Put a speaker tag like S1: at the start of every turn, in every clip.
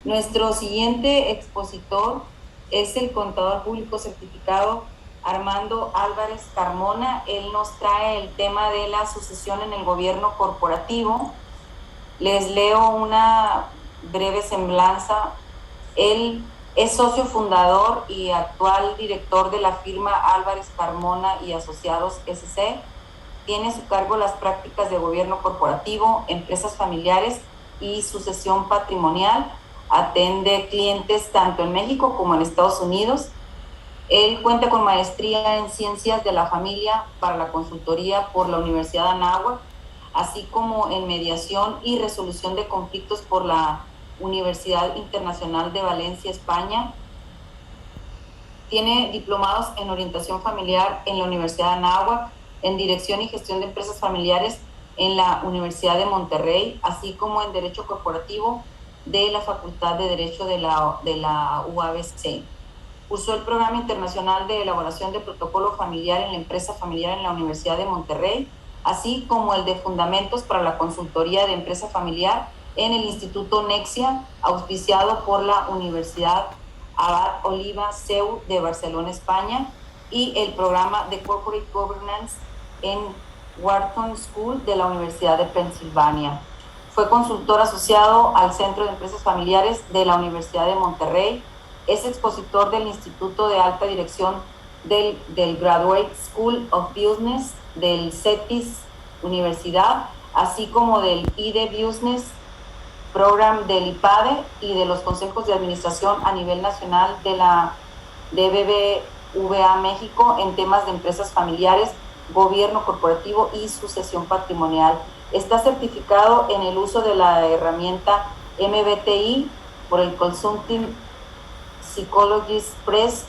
S1: Nuestro siguiente expositor es el contador público certificado Armando Álvarez Carmona. Él nos trae el tema de la sucesión en el gobierno corporativo. Les leo una breve semblanza. Él es socio fundador y actual director de la firma Álvarez Carmona y Asociados SC. Tiene a su cargo las prácticas de gobierno corporativo, empresas familiares y sucesión patrimonial. Atende clientes tanto en México como en Estados Unidos. Él cuenta con maestría en Ciencias de la Familia para la consultoría por la Universidad de Anáhuac, así como en Mediación y Resolución de Conflictos por la Universidad Internacional de Valencia, España. Tiene diplomados en Orientación Familiar en la Universidad de Anáhuac, en Dirección y Gestión de Empresas Familiares en la Universidad de Monterrey, así como en Derecho Corporativo de la Facultad de Derecho de la UABC. Cursó el Programa Internacional de Elaboración de Protocolo Familiar en la Empresa Familiar en la Universidad de Monterrey, así como el de Fundamentos para la Consultoría de Empresa Familiar en el Instituto Nexia, auspiciado por la Universidad Abad Oliva CEU de Barcelona, España, y el programa de Corporate Governance en Wharton School de la Universidad de Pensilvania. Fue consultor asociado al Centro de Empresas Familiares de la Universidad de Monterrey. Es expositor del Instituto de Alta Dirección del Graduate School of Business del CETIS Universidad, así como del IDE Business Program del IPADE y de los consejos de administración a nivel nacional de la BBVA México en temas de empresas familiares, gobierno corporativo y sucesión patrimonial. Está certificado en el uso de la herramienta MBTI por el Consulting Psychologist Press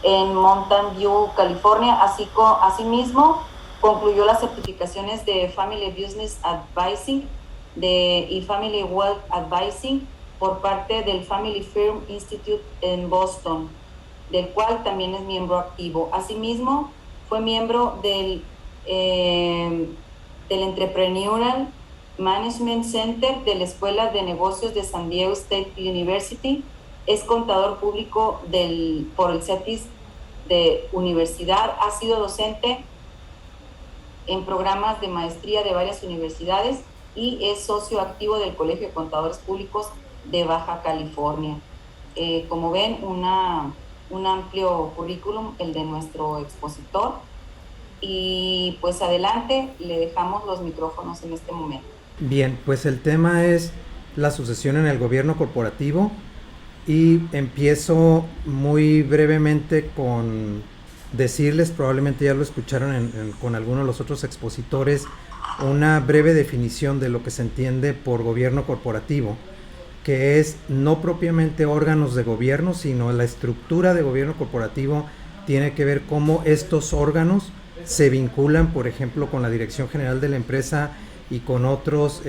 S1: en Mountain View, California. Asimismo, concluyó las certificaciones de Family Business Advising y Family Wealth Advising por parte del Family Firm Institute en Boston, del cual también es miembro activo. Asimismo, fue miembro del Entrepreneurial Management Center de la Escuela de Negocios de San Diego State University. Es contador público por el CETIS de Universidad. Ha sido docente en programas de maestría de varias universidades y es socio activo del Colegio de Contadores Públicos de Baja California. Como ven, un amplio currículum, el de nuestro expositor. Y pues adelante, le dejamos los micrófonos en este momento.
S2: Bien, pues el tema es la sucesión en el gobierno corporativo y empiezo muy brevemente con decirles, probablemente ya lo escucharon con algunos de los otros expositores, una breve definición de lo que se entiende por gobierno corporativo, que es no propiamente órganos de gobierno, sino la estructura de gobierno corporativo tiene que ver cómo estos órganos se vinculan, por ejemplo, con la dirección general de la empresa y con otros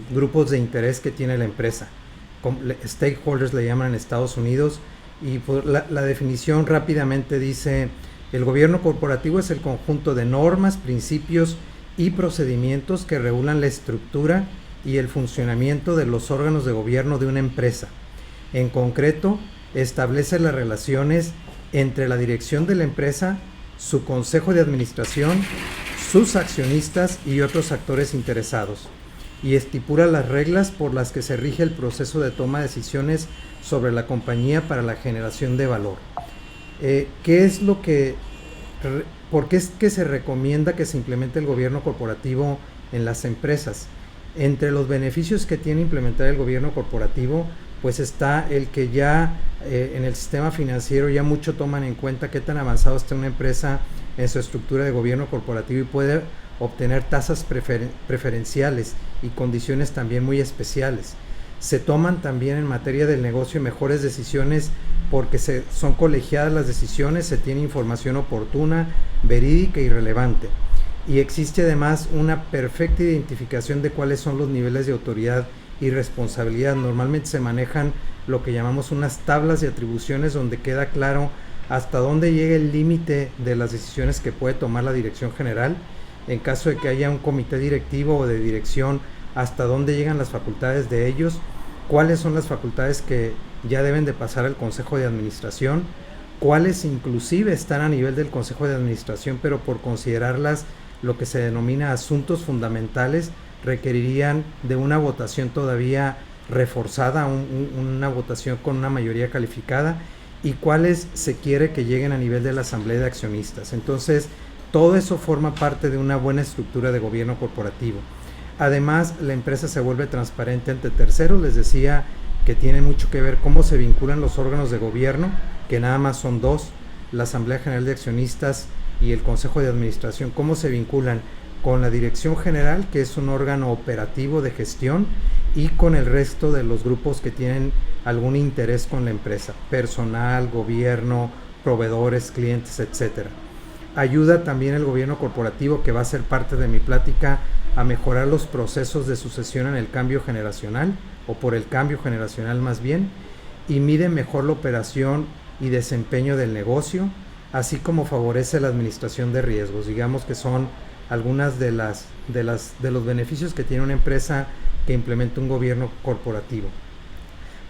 S2: grupos de interés que tiene la empresa. Stakeholders le llaman en Estados Unidos, y la definición rápidamente dice: el gobierno corporativo es el conjunto de normas, principios y procedimientos que regulan la estructura y el funcionamiento de los órganos de gobierno de una empresa. En concreto, establece las relaciones entre la dirección de la empresa, su consejo de administración, sus accionistas y otros actores interesados, y estipula las reglas por las que se rige el proceso de toma de decisiones sobre la compañía para la generación de valor. ¿Por qué es que se recomienda que se implemente el gobierno corporativo en las empresas? Entre los beneficios que tiene implementar el gobierno corporativo, pues está el que ya en el sistema financiero ya mucho toman en cuenta qué tan avanzado está una empresa en su estructura de gobierno corporativo y puede obtener tasas preferenciales y condiciones también muy especiales. Se toman también en materia del negocio mejores decisiones porque son colegiadas las decisiones, se tiene información oportuna, verídica y relevante. Y existe además una perfecta identificación de cuáles son los niveles de autoridad y responsabilidad. Normalmente se manejan lo que llamamos unas tablas de atribuciones donde queda claro hasta dónde llega el límite de las decisiones que puede tomar la dirección general. En caso de que haya un comité directivo o de dirección, hasta dónde llegan las facultades de ellos, cuáles son las facultades que ya deben de pasar al Consejo de Administración, cuáles inclusive están a nivel del Consejo de Administración, pero por considerarlas lo que se denomina asuntos fundamentales, requerirían de una votación todavía reforzada, una votación con una mayoría calificada, y cuáles se quiere que lleguen a nivel de la Asamblea de Accionistas. Entonces, todo eso forma parte de una buena estructura de gobierno corporativo. Además, la empresa se vuelve transparente ante terceros. Les decía que tiene mucho que ver cómo se vinculan los órganos de gobierno, que nada más son dos, la Asamblea General de Accionistas y el Consejo de Administración, cómo se vinculan con la Dirección General, que es un órgano operativo de gestión, y con el resto de los grupos que tienen algún interés con la empresa, personal, gobierno, proveedores, clientes, etcétera. Ayuda también el gobierno corporativo, que va a ser parte de mi plática, a mejorar los procesos de sucesión en el cambio generacional, o por el cambio generacional más bien, y mide mejor la operación y desempeño del negocio, así como favorece la administración de riesgos. Digamos que son algunas de los beneficios que tiene una empresa que implementa un gobierno corporativo.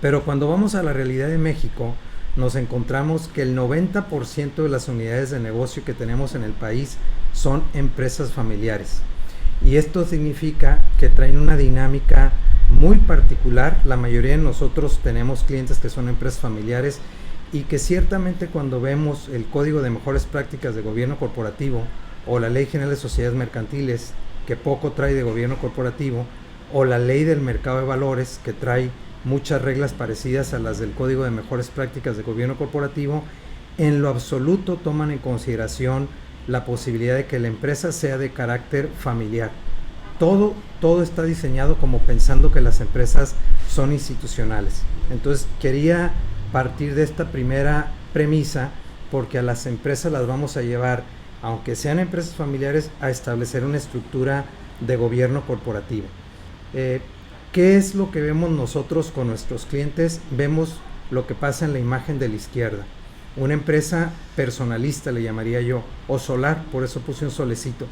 S2: Pero cuando vamos a la realidad de México, nos encontramos que el 90% de las unidades de negocio que tenemos en el país son empresas familiares. Y esto significa que traen una dinámica muy particular. La mayoría de nosotros tenemos clientes que son empresas familiares, y que ciertamente cuando vemos el Código de Mejores Prácticas de Gobierno Corporativo o la Ley General de Sociedades Mercantiles, que poco trae de gobierno corporativo, o la Ley del Mercado de Valores, que trae muchas reglas parecidas a las del Código de Mejores Prácticas de Gobierno Corporativo, en lo absoluto toman en consideración la posibilidad de que la empresa sea de carácter familiar. Todo está diseñado como pensando que las empresas son institucionales. Entonces quería partir de esta primera premisa, porque a las empresas las vamos a llevar, aunque sean empresas familiares, a establecer una estructura de gobierno corporativo. ¿Qué es lo que vemos nosotros con nuestros clientes? Vemos lo que pasa en la imagen de la izquierda. Una empresa personalista, le llamaría yo, o solar, por eso puse un solecito,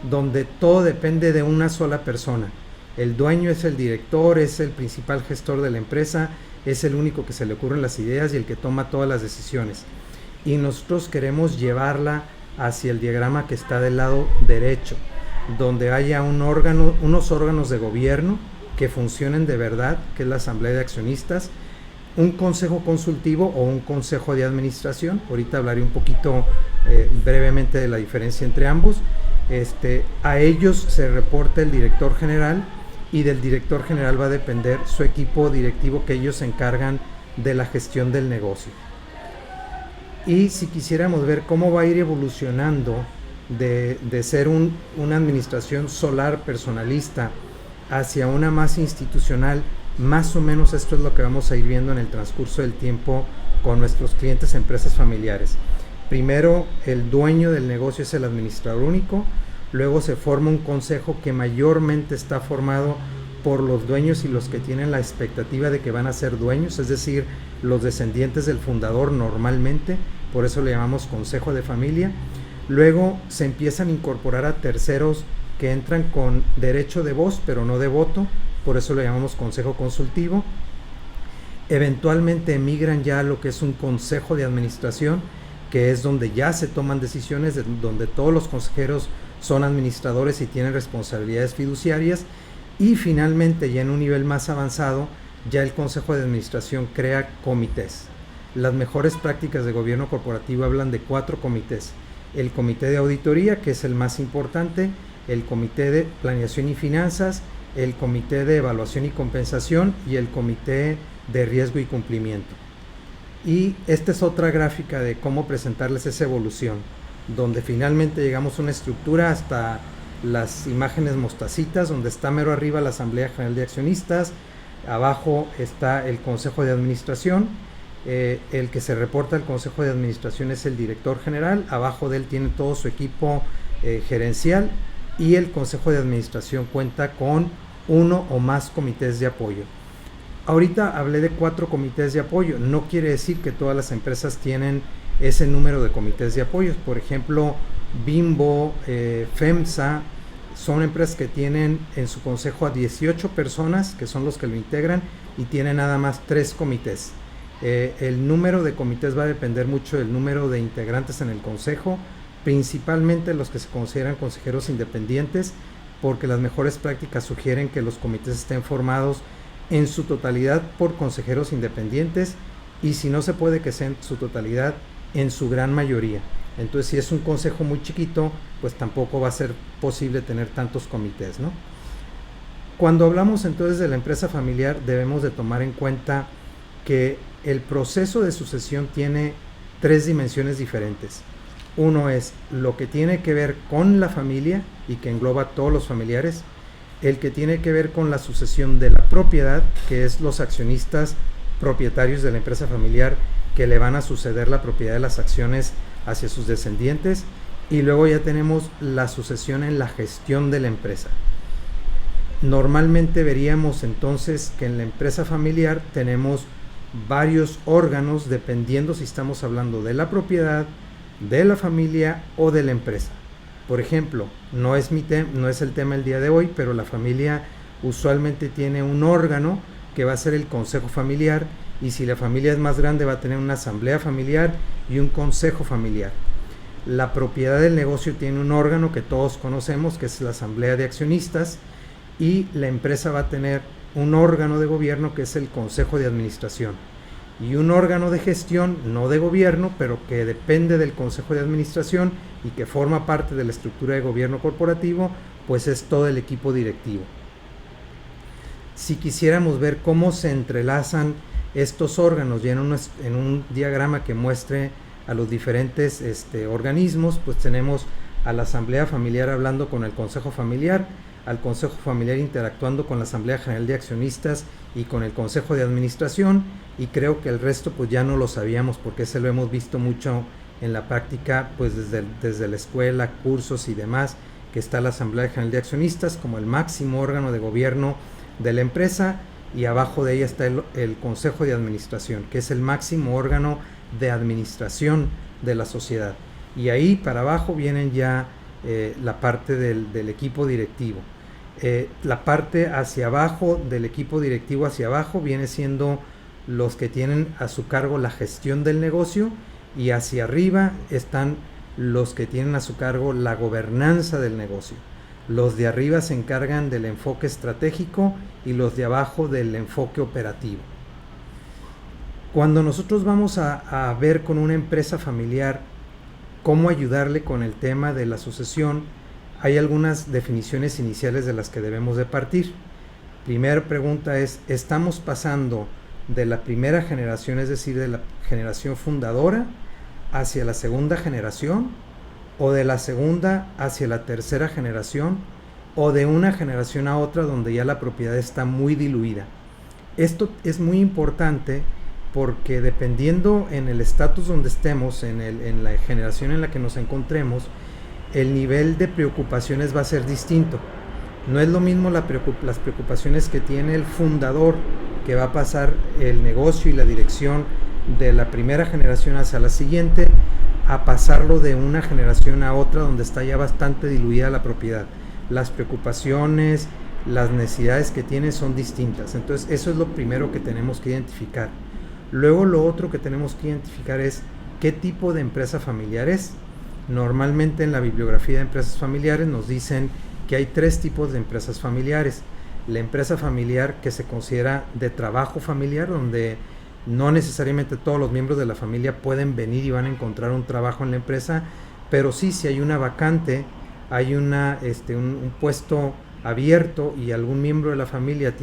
S2: donde todo depende de una sola persona. El dueño es el director, es el principal gestor de la empresa, es el único que se le ocurren las ideas y el que toma todas las decisiones. Y nosotros queremos llevarla hacia el diagrama que está del lado derecho, donde haya unos órganos de gobierno que funcionen de verdad, que es la Asamblea de Accionistas, un consejo consultivo o un consejo de administración. Ahorita hablaré un poquito brevemente de la diferencia entre ambos. A ellos se reporta el director general, y del director general va a depender su equipo directivo, que ellos se encargan de la gestión del negocio. Y si quisiéramos ver cómo va a ir evolucionando de ser una administración solar personalista hacia una más institucional, más o menos esto es lo que vamos a ir viendo en el transcurso del tiempo con nuestros clientes empresas familiares. Primero, el dueño del negocio es el administrador único. Luego se forma un consejo que mayormente está formado por los dueños y los que tienen la expectativa de que van a ser dueños, es decir, los descendientes del fundador normalmente, por eso le llamamos consejo de familia. Luego se empiezan a incorporar a terceros que entran con derecho de voz pero no de voto, por eso le llamamos consejo consultivo. Eventualmente emigran ya a lo que es un consejo de administración, que es donde ya se toman decisiones, donde todos los consejeros son administradores y tienen responsabilidades fiduciarias. Y finalmente, ya en un nivel más avanzado, ya el Consejo de Administración crea comités. Las mejores prácticas de gobierno corporativo hablan de 4 comités: el comité de auditoría, que es el más importante, el comité de planeación y finanzas, el comité de evaluación y compensación y el comité de riesgo y cumplimiento. Y esta es otra gráfica de cómo presentarles esa evolución, donde finalmente llegamos a una estructura hasta las imágenes mostacitas, donde está mero arriba la Asamblea General de Accionistas, abajo está el Consejo de Administración, el que se reporta al Consejo de Administración es el director general, abajo de él tiene todo su equipo gerencial, y el Consejo de Administración cuenta con 1 o más comités de apoyo. Ahorita hablé de 4 comités de apoyo, no quiere decir que todas las empresas tienen ese número de comités de apoyo. Por ejemplo, Bimbo, FEMSA, son empresas que tienen en su consejo a 18 personas, que son los que lo integran, y tiene nada más 3 comités. El número de comités va a depender mucho del número de integrantes en el consejo, principalmente los que se consideran consejeros independientes, porque las mejores prácticas sugieren que los comités estén formados en su totalidad por consejeros independientes, y si no se puede, que sea en su totalidad en su gran mayoría. Entonces, si es un consejo muy chiquito, pues tampoco va a ser posible tener tantos comités, ¿no? Cuando hablamos entonces de la empresa familiar, debemos de tomar en cuenta que el proceso de sucesión tiene 3 dimensiones diferentes. Uno es lo que tiene que ver con la familia y que engloba a todos los familiares, el que tiene que ver con la sucesión de la propiedad, que es los accionistas propietarios de la empresa familiar que le van a suceder la propiedad de las acciones hacia sus descendientes, y luego ya tenemos la sucesión en la gestión de la empresa. Normalmente veríamos entonces que en la empresa familiar tenemos varios órganos dependiendo si estamos hablando de la propiedad, de la familia o de la empresa. Por ejemplo, no es el tema el día de hoy, pero la familia usualmente tiene un órgano que va a ser el consejo familiar, y si la familia es más grande va a tener una asamblea familiar y un consejo familiar. La propiedad del negocio tiene un órgano que todos conocemos, que es la asamblea de accionistas, y la empresa va a tener un órgano de gobierno que es el consejo de administración, y un órgano de gestión no de gobierno, pero que depende del consejo de administración y que forma parte de la estructura de gobierno corporativo, pues es todo el equipo directivo. Si quisiéramos ver cómo se entrelazan estos órganos ya en un diagrama que muestre a los diferentes organismos, pues tenemos a la asamblea familiar hablando con el consejo familiar, al consejo familiar interactuando con la asamblea general de accionistas y con el consejo de administración, y creo que el resto pues ya no lo sabíamos porque ese lo hemos visto mucho en la práctica, pues desde la escuela, cursos y demás, que está la asamblea general de accionistas como el máximo órgano de gobierno de la empresa, y abajo de ella está el consejo de administración, que es el máximo órgano de administración de la sociedad, y ahí para abajo vienen ya la parte del equipo directivo. La parte hacia abajo del equipo directivo hacia abajo viene siendo los que tienen a su cargo la gestión del negocio, y hacia arriba están los que tienen a su cargo la gobernanza del negocio. Los de arriba se encargan del enfoque estratégico y los de abajo del enfoque operativo. Cuando nosotros vamos a ver con una empresa familiar cómo ayudarle con el tema de la sucesión, hay algunas definiciones iniciales de las que debemos de partir. Primera pregunta es, ¿estamos pasando de la primera generación, es decir, de la generación fundadora, hacia la segunda generación, o de la segunda hacia la tercera generación, o de una generación a otra donde ya la propiedad está muy diluida? Esto es muy importante porque dependiendo en el estatus donde estemos, en la generación en la que nos encontremos, el nivel de preocupaciones va a ser distinto. No es lo mismo las preocupaciones que tiene el fundador, que va a pasar el negocio y la dirección de la primera generación hacia la siguiente, a pasarlo de una generación a otra donde está ya bastante diluida la propiedad. Las preocupaciones, las necesidades que tiene son distintas. Entonces eso es lo primero que tenemos que identificar. Luego lo otro que tenemos que identificar es qué tipo de empresa familiar es. Normalmente en la bibliografía de empresas familiares nos dicen que hay 3 tipos de empresas familiares. La empresa familiar que se considera de trabajo familiar, donde no necesariamente todos los miembros de la familia pueden venir y van a encontrar un trabajo en la empresa, pero sí, si hay una vacante, hay un puesto abierto y algún miembro de la familia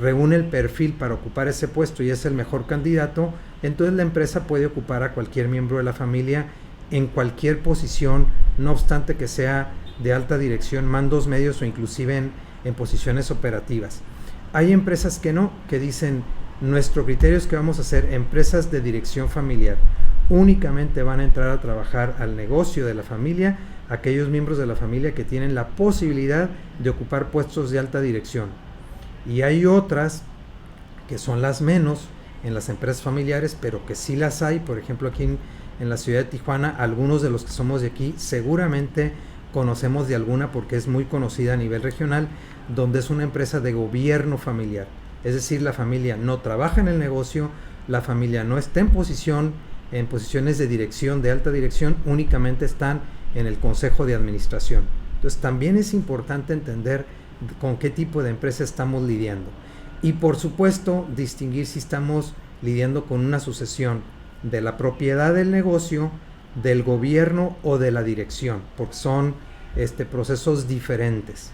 S2: reúne el perfil para ocupar ese puesto y es el mejor candidato, entonces la empresa puede ocupar a cualquier miembro de la familia en cualquier posición, no obstante que sea de alta dirección, mandos medios o inclusive en posiciones operativas. Hay empresas que no, que dicen, nuestro criterio es que vamos a ser empresas de dirección familiar. Únicamente van a entrar a trabajar al negocio de la familia aquellos miembros de la familia que tienen la posibilidad de ocupar puestos de alta dirección. Y hay otras que son las menos en las empresas familiares, pero que sí las hay. Por ejemplo, aquí en la ciudad de Tijuana, algunos de los que somos de aquí seguramente conocemos de alguna porque es muy conocida a nivel regional, donde es una empresa de gobierno familiar. Es decir, la familia no trabaja en el negocio, la familia no está en posiciones de dirección, de alta dirección, únicamente están en el consejo de administración. Entonces también es importante entender con qué tipo de empresa estamos lidiando. Y por supuesto, distinguir si estamos lidiando con una sucesión de la propiedad del negocio, del gobierno o de la dirección, porque son procesos diferentes.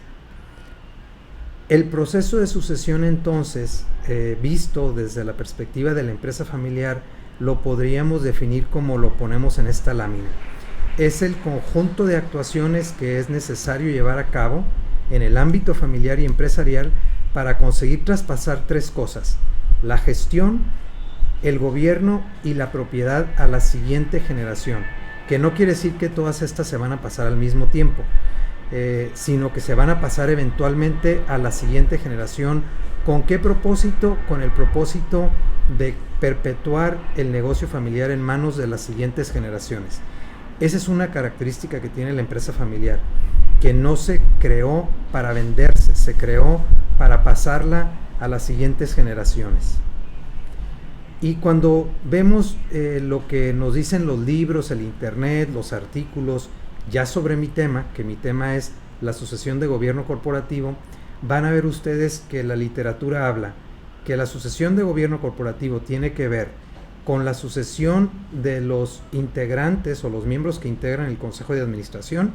S2: El proceso de sucesión entonces, visto desde la perspectiva de la empresa familiar, lo podríamos definir como lo ponemos en esta lámina. Es el conjunto de actuaciones que es necesario llevar a cabo en el ámbito familiar y empresarial para conseguir traspasar tres cosas: la gestión, el gobierno y la propiedad a la siguiente generación, que no quiere decir que todas estas se van a pasar al mismo tiempo, sino que se van a pasar eventualmente a la siguiente generación. ¿Con qué propósito? Con el propósito de perpetuar el negocio familiar en manos de las siguientes generaciones. Esa es una característica que tiene la empresa familiar, que no se creó para venderse, se creó para pasarla a las siguientes generaciones. Y cuando vemos lo que nos dicen los libros, el internet, los artículos, ya sobre mi tema, que mi tema es la sucesión de gobierno corporativo, van a ver ustedes que la literatura habla que la sucesión de gobierno corporativo tiene que ver con la sucesión de los integrantes o los miembros que integran el consejo de administración,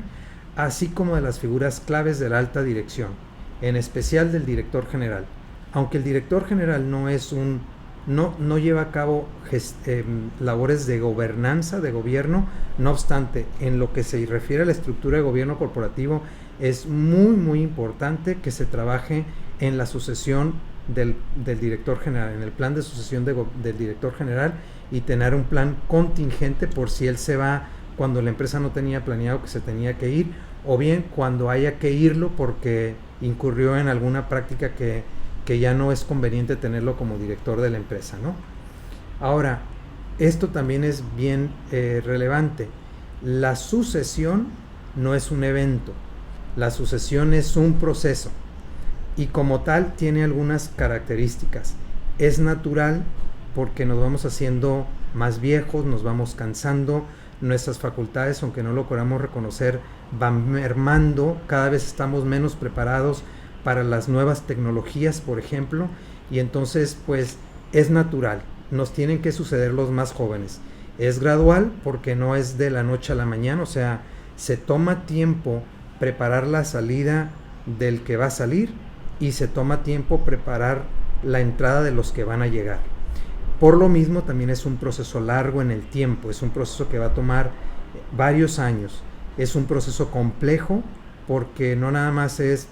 S2: así como de las figuras claves de la alta dirección, en especial del director general. Aunque el director general no lleva a cabo labores de gobernanza, de gobierno, no obstante, en lo que se refiere a la estructura de gobierno corporativo, es muy importante que se trabaje en la sucesión del director general, en el plan de sucesión del director general, y tener un plan contingente por si él se va cuando la empresa no tenía planeado que se tenía que ir, o bien cuando haya que irlo porque incurrió en alguna práctica que ya no es conveniente tenerlo como director de la empresa, ¿no? Ahora, esto también es bien relevante. La sucesión no es un evento, la sucesión es un proceso y como tal tiene algunas características. Es natural porque nos vamos haciendo más viejos, nos vamos cansando, nuestras facultades, aunque no lo queramos reconocer, van mermando, cada vez estamos menos preparados para las nuevas tecnologías, por ejemplo, y entonces pues es natural, nos tienen que suceder los más jóvenes. Es gradual porque no es de la noche a la mañana, o sea, se toma tiempo preparar la salida del que va a salir y se toma tiempo preparar la entrada de los que van a llegar. Por lo mismo también es un proceso largo en el tiempo, es un proceso que va a tomar varios años, es un proceso complejo porque no nada más es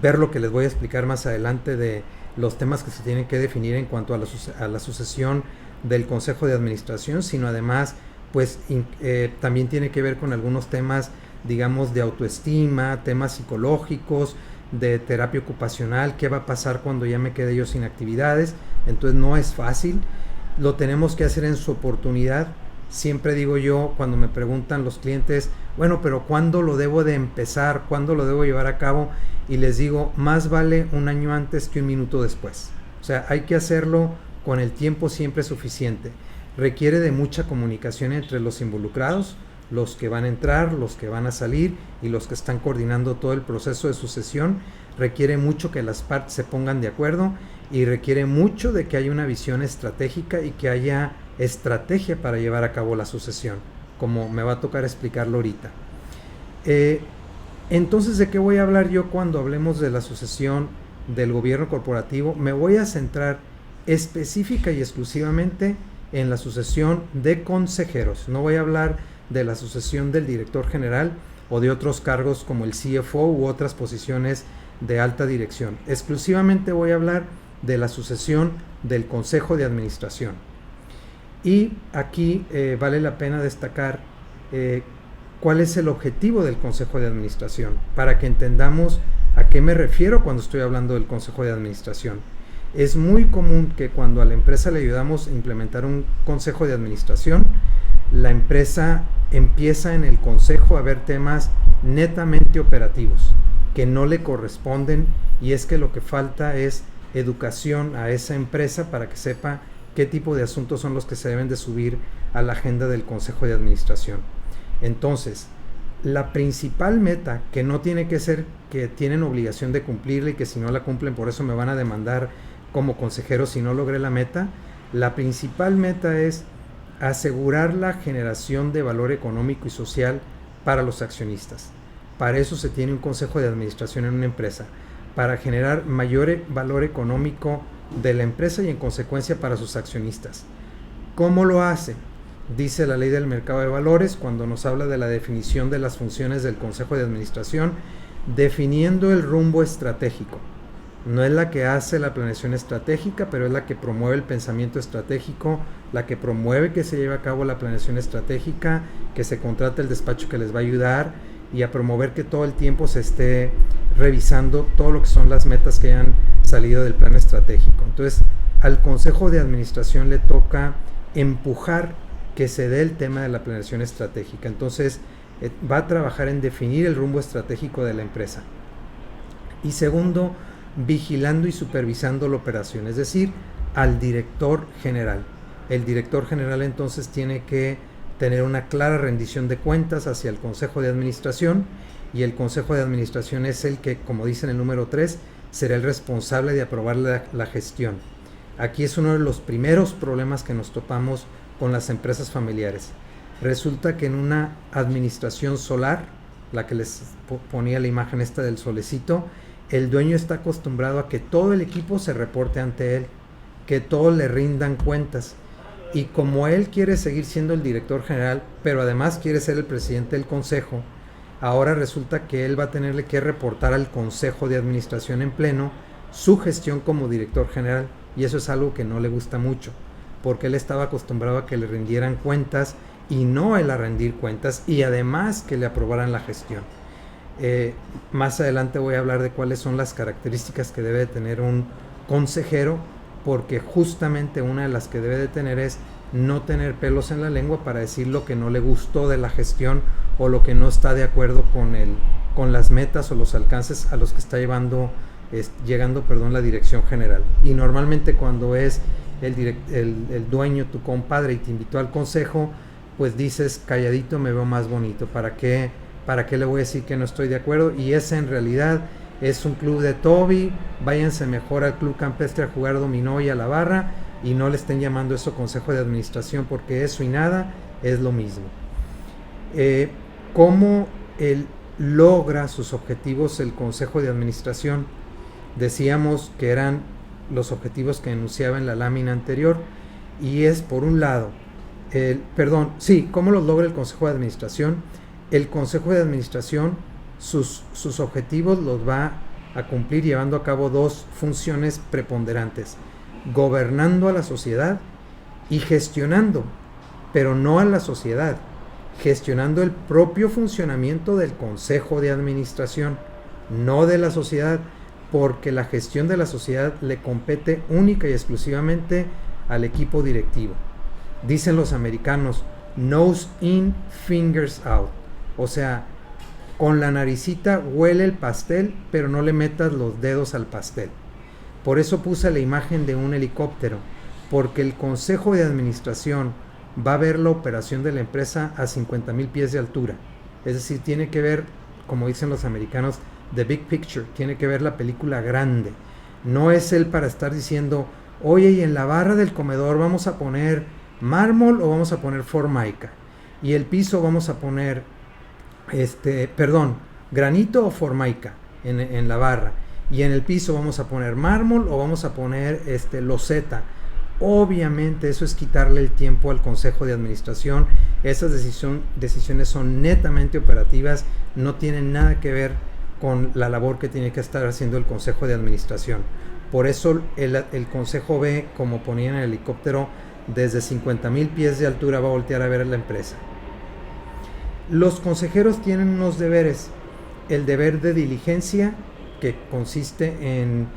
S2: ver lo que les voy a explicar más adelante de los temas que se tienen que definir en cuanto a la sucesión del consejo de administración, sino además pues también tiene que ver con algunos temas, digamos, de autoestima, temas psicológicos, de terapia ocupacional, qué va a pasar cuando ya me quede yo sin actividades. Entonces no es fácil, lo tenemos que hacer en su oportunidad. Siempre digo yo, cuando me preguntan los clientes, bueno, pero ¿cuándo lo debo de empezar? ¿Cuándo lo debo llevar a cabo? Y les digo, más vale un año antes que un minuto después. O sea, hay que hacerlo con el tiempo siempre suficiente. Requiere de mucha comunicación entre los involucrados, los que van a entrar, los que van a salir y los que están coordinando todo el proceso de sucesión. Requiere mucho que las partes se pongan de acuerdo y requiere mucho de que haya una visión estratégica y que haya estrategia para llevar a cabo la sucesión, como me va a tocar explicarlo ahorita. Entonces, ¿de qué voy a hablar yo cuando hablemos de la sucesión del gobierno corporativo? Me voy a centrar específica y exclusivamente en la sucesión de consejeros. No voy a hablar de la sucesión del director general o de otros cargos como el CFO u otras posiciones de alta dirección. Exclusivamente voy a hablar de la sucesión del consejo de administración. Y aquí vale la pena destacar cuál es el objetivo del consejo de administración, para que entendamos a qué me refiero cuando estoy hablando del consejo de administración. Es muy común que cuando a la empresa le ayudamos a implementar un consejo de administración, la empresa empieza en el consejo a ver temas netamente operativos que no le corresponden, y es que lo que falta es educación a esa empresa para que sepa qué tipo de asuntos son los que se deben de subir a la agenda del Consejo de Administración. Entonces, la principal meta, que no tiene que ser que tienen obligación de cumplirla y que si no la cumplen por eso me van a demandar como consejero si no logré la meta, la principal meta es asegurar la generación de valor económico y social para los accionistas. Para eso se tiene un consejo de administración en una empresa, para generar mayor valor económico de la empresa y en consecuencia para sus accionistas. ¿Cómo lo hace? Dice la ley del mercado de valores cuando nos habla de la definición de las funciones del consejo de administración, definiendo el rumbo estratégico. No es la que hace la planeación estratégica, pero es la que promueve el pensamiento estratégico, la que promueve que se lleve a cabo la planeación estratégica, que se contrate el despacho que les va a ayudar y a promover que todo el tiempo se esté revisando todo lo que son las metas que hayan salido del plan estratégico. Entonces, al Consejo de Administración le toca empujar que se dé el tema de la planeación estratégica. Entonces, va a trabajar en definir el rumbo estratégico de la empresa. Y segundo, vigilando y supervisando la operación, es decir, al director general. El director general entonces tiene que tener una clara rendición de cuentas hacia el Consejo de Administración, y el Consejo de Administración es el que, como dice en el número 3, será el responsable de aprobar la gestión. Aquí es uno de los primeros problemas que nos topamos con las empresas familiares. Resulta que en una administración solar, la que les ponía la imagen esta del solecito, el dueño está acostumbrado a que todo el equipo se reporte ante él, que todos le rindan cuentas. Y como él quiere seguir siendo el director general, pero además quiere ser el presidente del consejo, ahora resulta que él va a tenerle que reportar al consejo de administración en pleno su gestión como director general, y eso es algo que no le gusta mucho, porque él estaba acostumbrado a que le rindieran cuentas y no él a rendir cuentas, y además que le aprobaran la gestión. Más adelante voy a hablar de cuáles son las características que debe de tener un consejero, porque justamente una de las que debe de tener es no tener pelos en la lengua para decir lo que no le gustó de la gestión o lo que no está de acuerdo con las metas o los alcances a los que está llegando la dirección general. Y normalmente cuando es el dueño, tu compadre, y te invitó al consejo, pues dices, calladito me veo más bonito, ¿para qué le voy a decir que no estoy de acuerdo? Y ese en realidad es un club de Toby, váyanse mejor al club campestre a jugar dominó y a la barra, y no le estén llamando eso consejo de administración, porque eso y nada es lo mismo. ¿Cómo él logra sus objetivos el consejo de administración? Decíamos que eran los objetivos que enunciaba en la lámina anterior, y es por un lado, ¿cómo los logra el consejo de administración? El consejo de administración sus objetivos los va a cumplir llevando a cabo dos funciones preponderantes: gobernando a la sociedad y gestionando, pero no a la sociedad, gestionando el propio funcionamiento del consejo de administración, no de la sociedad, porque la gestión de la sociedad le compete única y exclusivamente al equipo directivo. Dicen los americanos, nose in, fingers out, o sea, con la naricita huele el pastel, pero no le metas los dedos al pastel. Por eso puse la imagen de un helicóptero, porque el consejo de administración va a ver la operación de la empresa a 50,000 pies de altura. Es decir, tiene que ver, como dicen los americanos, the big picture, tiene que ver la película grande. No es él para estar diciendo, oye, y en la barra del comedor vamos a poner mármol o vamos a poner formica, y el piso vamos a poner granito o formica en la barra, y en el piso vamos a poner mármol o vamos a poner loseta. Obviamente eso es quitarle el tiempo al consejo de administración. Esas decisiones son netamente operativas, no tienen nada que ver con la labor que tiene que estar haciendo el consejo de administración. Por eso el consejo ve, como ponía en el helicóptero, desde 50,000 pies de altura va a voltear a ver a la empresa. Los consejeros tienen unos deberes: el deber de diligencia, que consiste en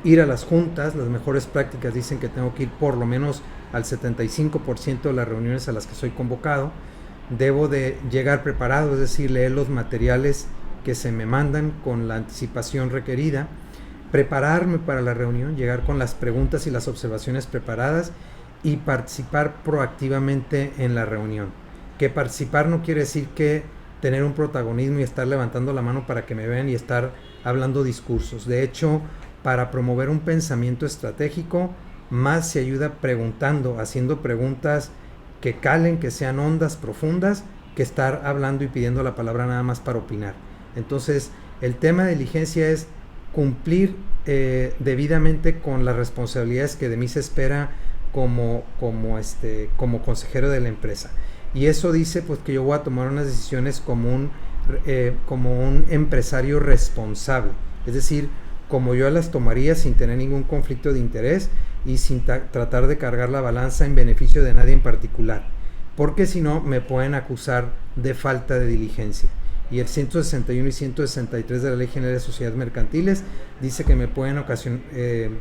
S2: ir a las juntas. Las mejores prácticas dicen que tengo que ir por lo menos al 75% de las reuniones a las que soy convocado. Debo de llegar preparado, es decir, leer los materiales que se me mandan con la anticipación requerida. prepararme para la reunión, llegar con las preguntas y las observaciones preparadas y participar proactivamente en la reunión. Que participar no quiere decir que tener un protagonismo y estar levantando la mano para que me vean y estar hablando discursos. De hecho, para promover un pensamiento estratégico, más se ayuda preguntando, haciendo preguntas que calen, que sean hondas, profundas, que estar hablando y pidiendo la palabra nada más para opinar. Entonces, el tema de diligencia es cumplir debidamente con las responsabilidades que de mí se espera como consejero de la empresa. Y eso dice pues que yo voy a tomar unas decisiones como un empresario responsable, es decir, como yo las tomaría sin tener ningún conflicto de interés y sin tratar de cargar la balanza en beneficio de nadie en particular, porque si no me pueden acusar de falta de diligencia. Y el 161 y 163 de la Ley General de Sociedades Mercantiles dice que me pueden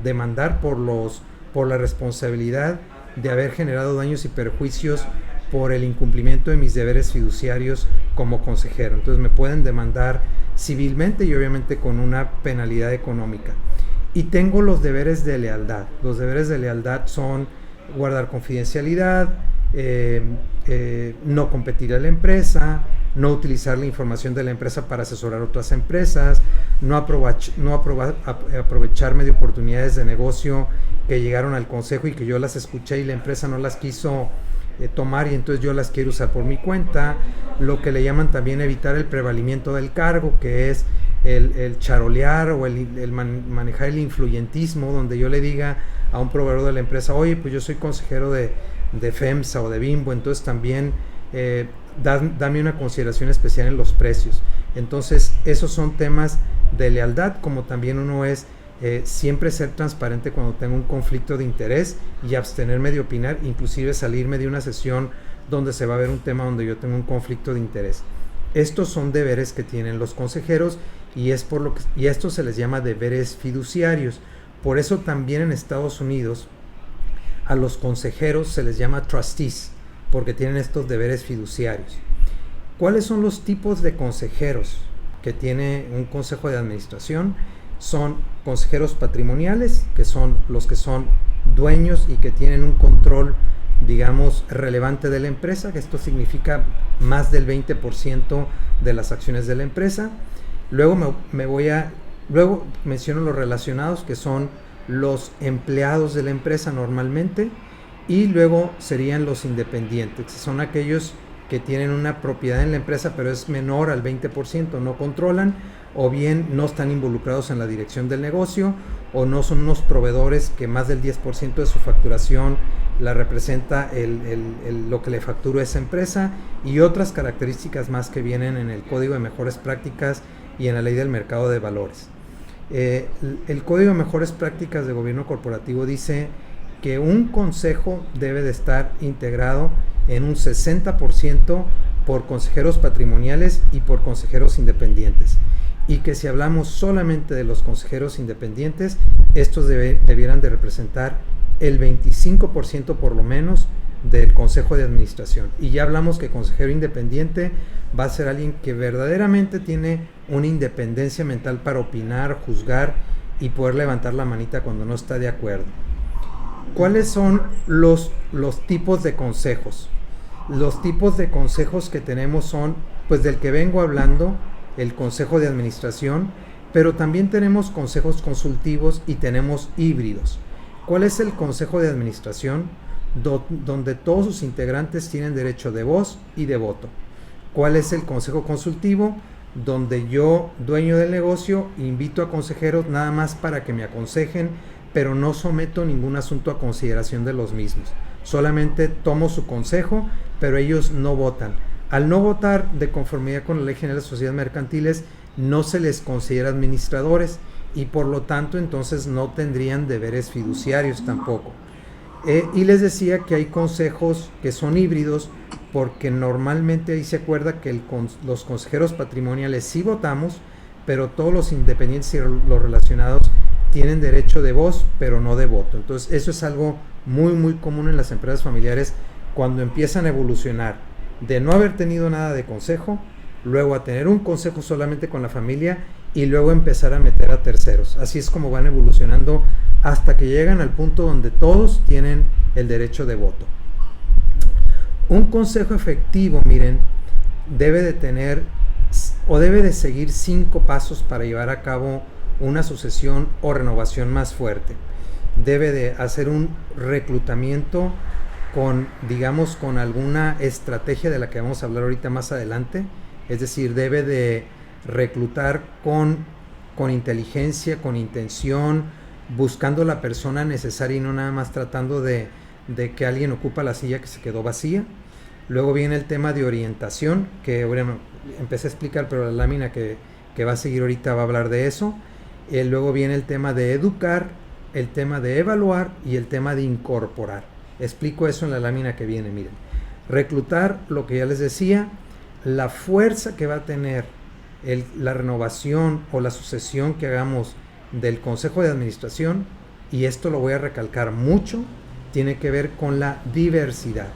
S2: demandar por la responsabilidad de haber generado daños y perjuicios por el incumplimiento de mis deberes fiduciarios como consejero. Entonces me pueden demandar civilmente y obviamente con una penalidad económica. Y tengo los deberes de lealtad. Los deberes de lealtad son guardar confidencialidad, no competir a la empresa, no utilizar la información de la empresa para asesorar otras empresas, no aprovecharme de oportunidades de negocio que llegaron al consejo y que yo las escuché y la empresa no las quiso tomar y entonces yo las quiero usar por mi cuenta. Lo que le llaman también evitar el prevalimiento del cargo, que es el charolear o el manejar el influyentismo, donde yo le diga a un proveedor de la empresa, oye, pues yo soy consejero de FEMSA o de Bimbo, entonces también dame una consideración especial en los precios. Entonces esos son temas de lealtad, como también uno es siempre ser transparente cuando tengo un conflicto de interés y abstenerme de opinar, inclusive salirme de una sesión donde se va a ver un tema donde yo tengo un conflicto de interés. Estos son deberes que tienen los consejeros y a estos se les llama deberes fiduciarios. Por eso también en Estados Unidos a los consejeros se les llama trustees, porque tienen estos deberes fiduciarios. ¿Cuáles son los tipos de consejeros que tiene un consejo de administración? Son consejeros patrimoniales, que son los que son dueños y que tienen un control, digamos, relevante de la empresa, que esto significa más del 20% de las acciones de la empresa. Luego luego menciono los relacionados, que son los empleados de la empresa normalmente, y luego serían los independientes, que son aquellos que tienen una propiedad en la empresa pero es menor al 20%, no controlan o bien no están involucrados en la dirección del negocio o no son unos proveedores que más del 10% de su facturación la representa lo que le facturó esa empresa, y otras características más que vienen en el Código de Mejores Prácticas y en la Ley del Mercado de Valores. El Código de Mejores Prácticas de Gobierno Corporativo dice que un consejo debe de estar integrado en un 60% por consejeros patrimoniales y por consejeros independientes, y que si hablamos solamente de los consejeros independientes, estos debieran de representar el 25% por lo menos del consejo de administración. Y ya hablamos que consejero independiente va a ser alguien que verdaderamente tiene una independencia mental para opinar, juzgar y poder levantar la manita cuando no está de acuerdo. ¿Cuáles son los tipos de consejos? Los tipos de consejos que tenemos son, pues del que vengo hablando, el consejo de administración, pero también tenemos consejos consultivos y tenemos híbridos. ¿Cuál es el consejo de administración? Donde todos sus integrantes tienen derecho de voz y de voto. ¿Cuál es el consejo consultivo? Donde yo, dueño del negocio, invito a consejeros nada más para que me aconsejen, pero no someto ningún asunto a consideración de los mismos. Solamente tomo su consejo, pero ellos no votan. Al no votar de conformidad con la Ley General de Sociedades Mercantiles, no se les considera administradores y por lo tanto entonces no tendrían deberes fiduciarios tampoco. Y les decía que hay consejos que son híbridos, porque normalmente ahí se acuerda que los consejeros patrimoniales sí votamos, pero todos los independientes y los relacionados tienen derecho de voz, pero no de voto. Entonces eso es algo muy muy común en las empresas familiares cuando empiezan a evolucionar de no haber tenido nada de consejo, luego a tener un consejo solamente con la familia y luego empezar a meter a terceros. Así es como van evolucionando hasta que llegan al punto donde todos tienen el derecho de voto. Un consejo efectivo, miren, debe de tener o debe de seguir 5 pasos para llevar a cabo una sucesión o renovación más fuerte. Debe de hacer un reclutamiento con, digamos, con alguna estrategia de la que vamos a hablar ahorita más adelante. Es decir, debe de reclutar con inteligencia, con intención, buscando la persona necesaria y no nada más tratando de que alguien ocupa la silla que se quedó vacía. Luego viene el tema de orientación, que bueno, empecé a explicar, pero la lámina que va a seguir ahorita va a hablar de eso. Luego viene el tema de educar, el tema de evaluar y el tema de incorporar. Explico eso en la lámina que viene, miren. Reclutar, lo que ya les decía, la fuerza que va a tener la renovación o la sucesión que hagamos del Consejo de Administración, y esto lo voy a recalcar mucho, tiene que ver con la diversidad.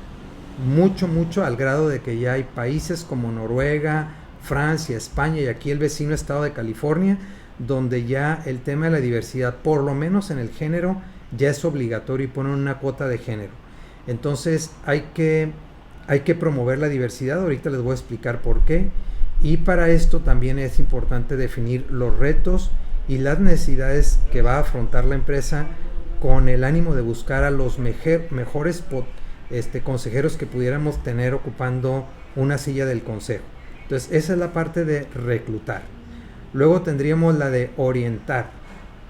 S2: Mucho, al grado de que ya hay países como Noruega, Francia, España y aquí el vecino estado de California, donde ya el tema de la diversidad, por lo menos en el género, ya es obligatorio y ponen una cuota de género. Entonces hay que promover la diversidad, ahorita les voy a explicar por qué, y para esto también es importante definir los retos y las necesidades que va a afrontar la empresa con el ánimo de buscar a los mejores consejeros que pudiéramos tener ocupando una silla del consejo. Entonces esa es la parte de reclutar. Luego tendríamos la de orientar.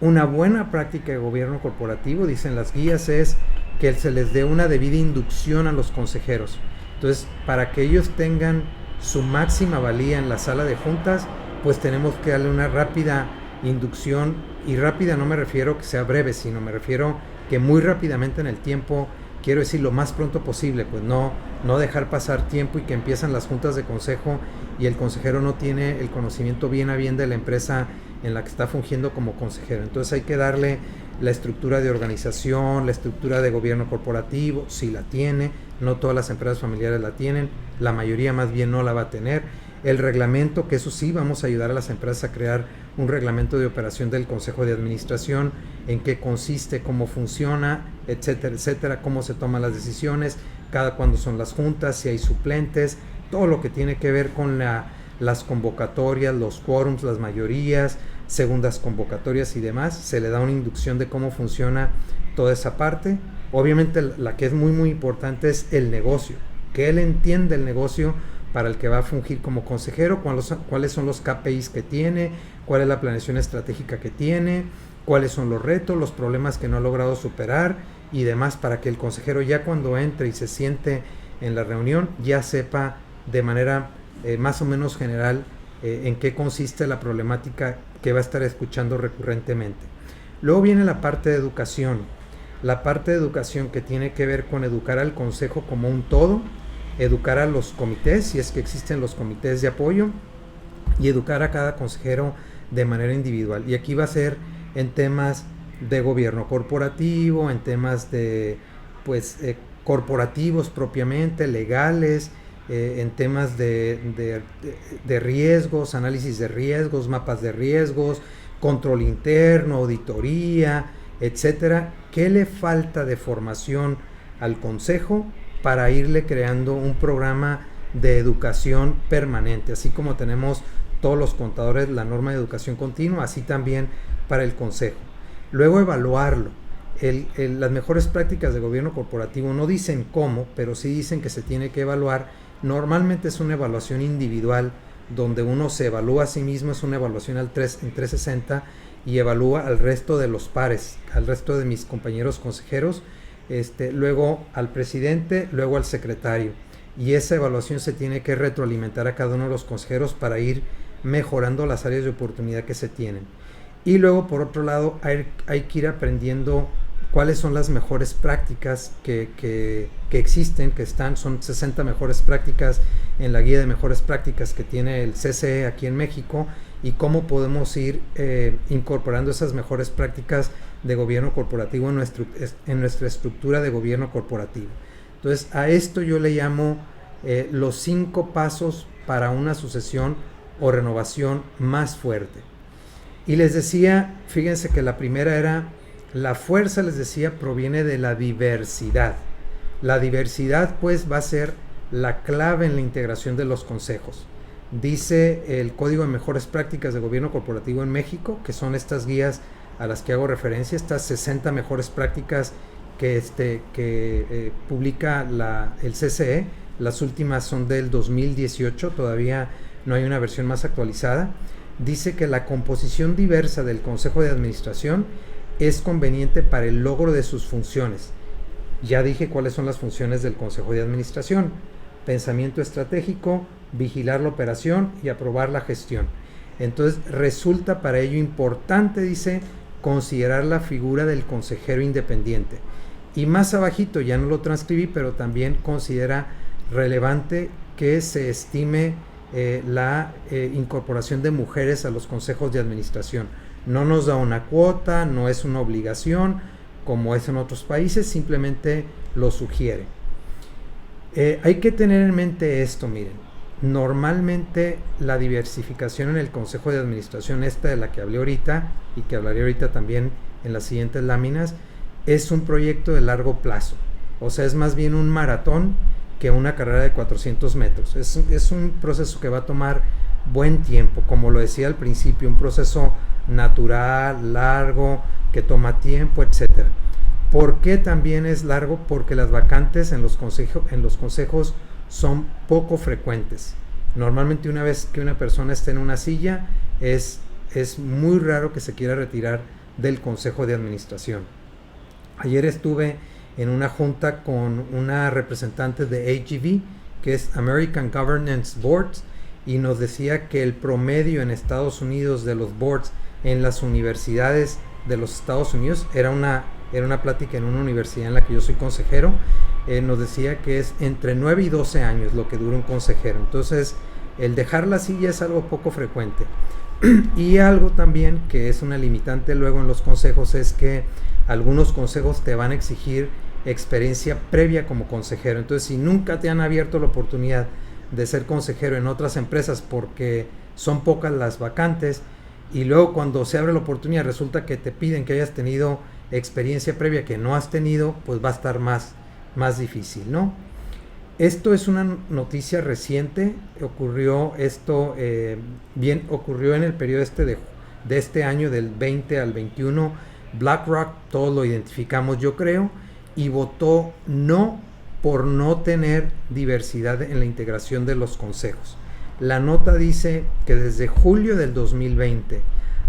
S2: Una buena práctica de gobierno corporativo, dicen las guías, es que se les dé una debida inducción a los consejeros. Entonces, para que ellos tengan su máxima valía en la sala de juntas, pues tenemos que darle una rápida inducción, y rápida no me refiero que sea breve, sino me refiero que muy rápidamente en el tiempo, quiero decir lo más pronto posible, pues no dejar pasar tiempo y que empiezan las juntas de consejo y el consejero no tiene el conocimiento bien a bien de la empresa en la que está fungiendo como consejero. Entonces hay que darle la estructura de organización, la estructura de gobierno corporativo, si la tiene, no todas las empresas familiares la tienen, la mayoría más bien no la va a tener. El reglamento, que eso sí, vamos a ayudar a las empresas a crear un reglamento de operación del Consejo de Administración, en qué consiste, cómo funciona, etcétera, cómo se toman las decisiones, cada cuándo son las juntas, si hay suplentes, todo lo que tiene que ver con las convocatorias, los quórums, las mayorías, segundas convocatorias y demás. Se le da una inducción de cómo funciona toda esa parte. Obviamente la que es muy importante es el negocio, que él entienda el negocio para el que va a fungir como consejero, cuáles son los KPIs que tiene, cuál es la planeación estratégica que tiene, cuáles son los retos, los problemas que no ha logrado superar y demás, para que el consejero ya cuando entre y se siente en la reunión ya sepa de manera más o menos general en qué consiste la problemática que va a estar escuchando recurrentemente. Luego viene la parte de educación, que tiene que ver con educar al consejo como un todo, educar a los comités, si es que existen los comités de apoyo, y educar a cada consejero de manera individual. Y aquí va a ser en temas de gobierno corporativo, en temas de corporativos propiamente, legales, en temas de riesgos, análisis de riesgos, mapas de riesgos, control interno, auditoría, etcétera. ¿Qué le falta de formación al consejo para irle creando un programa de educación permanente? Así como tenemos todos los contadores la norma de educación continua, así también para el consejo. Luego evaluarlo. Las mejores prácticas de gobierno corporativo no dicen cómo, pero sí dicen que se tiene que evaluar. Normalmente es una evaluación individual donde uno se evalúa a sí mismo, es una evaluación en 360 y evalúa al resto de los pares, al resto de mis compañeros consejeros, luego al presidente, luego al secretario, y esa evaluación se tiene que retroalimentar a cada uno de los consejeros para ir mejorando las áreas de oportunidad que se tienen. Y luego, por otro lado, hay que ir aprendiendo cuáles son las mejores prácticas que existen, son 60 mejores prácticas en la guía de mejores prácticas que tiene el CCE aquí en México, y cómo podemos ir incorporando esas mejores prácticas de gobierno corporativo en nuestra estructura de gobierno corporativo. Entonces, a esto yo le llamo los 5 pasos para una sucesión o renovación más fuerte. Y les decía, fíjense que la primera era, la fuerza, les decía, proviene de la diversidad. La diversidad pues va a ser la clave en la integración de los consejos. Dice el Código de Mejores Prácticas de Gobierno Corporativo en México, que son estas guías a las que hago referencia, estas 60 mejores prácticas que publica el CCE. Las últimas son del 2018, todavía no hay una versión más actualizada. Dice que la composición diversa del Consejo de Administración es conveniente para el logro de sus funciones. Ya dije cuáles son las funciones del Consejo de Administración: pensamiento estratégico, vigilar la operación y aprobar la gestión. Entonces resulta para ello importante, dice, considerar la figura del consejero independiente. Y más abajito, ya no lo transcribí, pero también considera relevante que se estime la incorporación de mujeres a los consejos de administración. No nos da una cuota, no es una obligación como es en otros países, simplemente lo sugiere. Hay que tener en mente esto, miren. Normalmente la diversificación en el Consejo de Administración, esta de la que hablé ahorita y que hablaré ahorita también en las siguientes láminas, es un proyecto de largo plazo. O sea, es más bien un maratón que una carrera de 400 metros. Es un proceso que va a tomar buen tiempo, como lo decía al principio, un proceso natural, largo, que toma tiempo, etc. ¿Por qué también es largo? Porque las vacantes en los consejos son poco frecuentes. Normalmente una vez que una persona esté en una silla, es muy raro que se quiera retirar del Consejo de Administración. Ayer estuve en una junta con una representante de AGB, que es American Governance Boards, y nos decía que el promedio en Estados Unidos de los boards en las universidades de los Estados Unidos, era una plática en una universidad en la que yo soy consejero, nos decía que es entre 9 y 12 años lo que dura un consejero. Entonces el dejar la silla es algo poco frecuente. Y algo también que es una limitante luego en los consejos es que algunos consejos te van a exigir experiencia previa como consejero. Entonces, si nunca te han abierto la oportunidad de ser consejero en otras empresas porque son pocas las vacantes, y luego cuando se abre la oportunidad resulta que te piden que hayas tenido experiencia previa que no has tenido, pues va a estar más difícil, ¿no? Esto es una noticia reciente, ocurrió en el periodo de este año, del 20 al 21. BlackRock, todos lo identificamos, yo creo, y votó no por no tener diversidad en la integración de los consejos. La nota dice que desde julio del 2020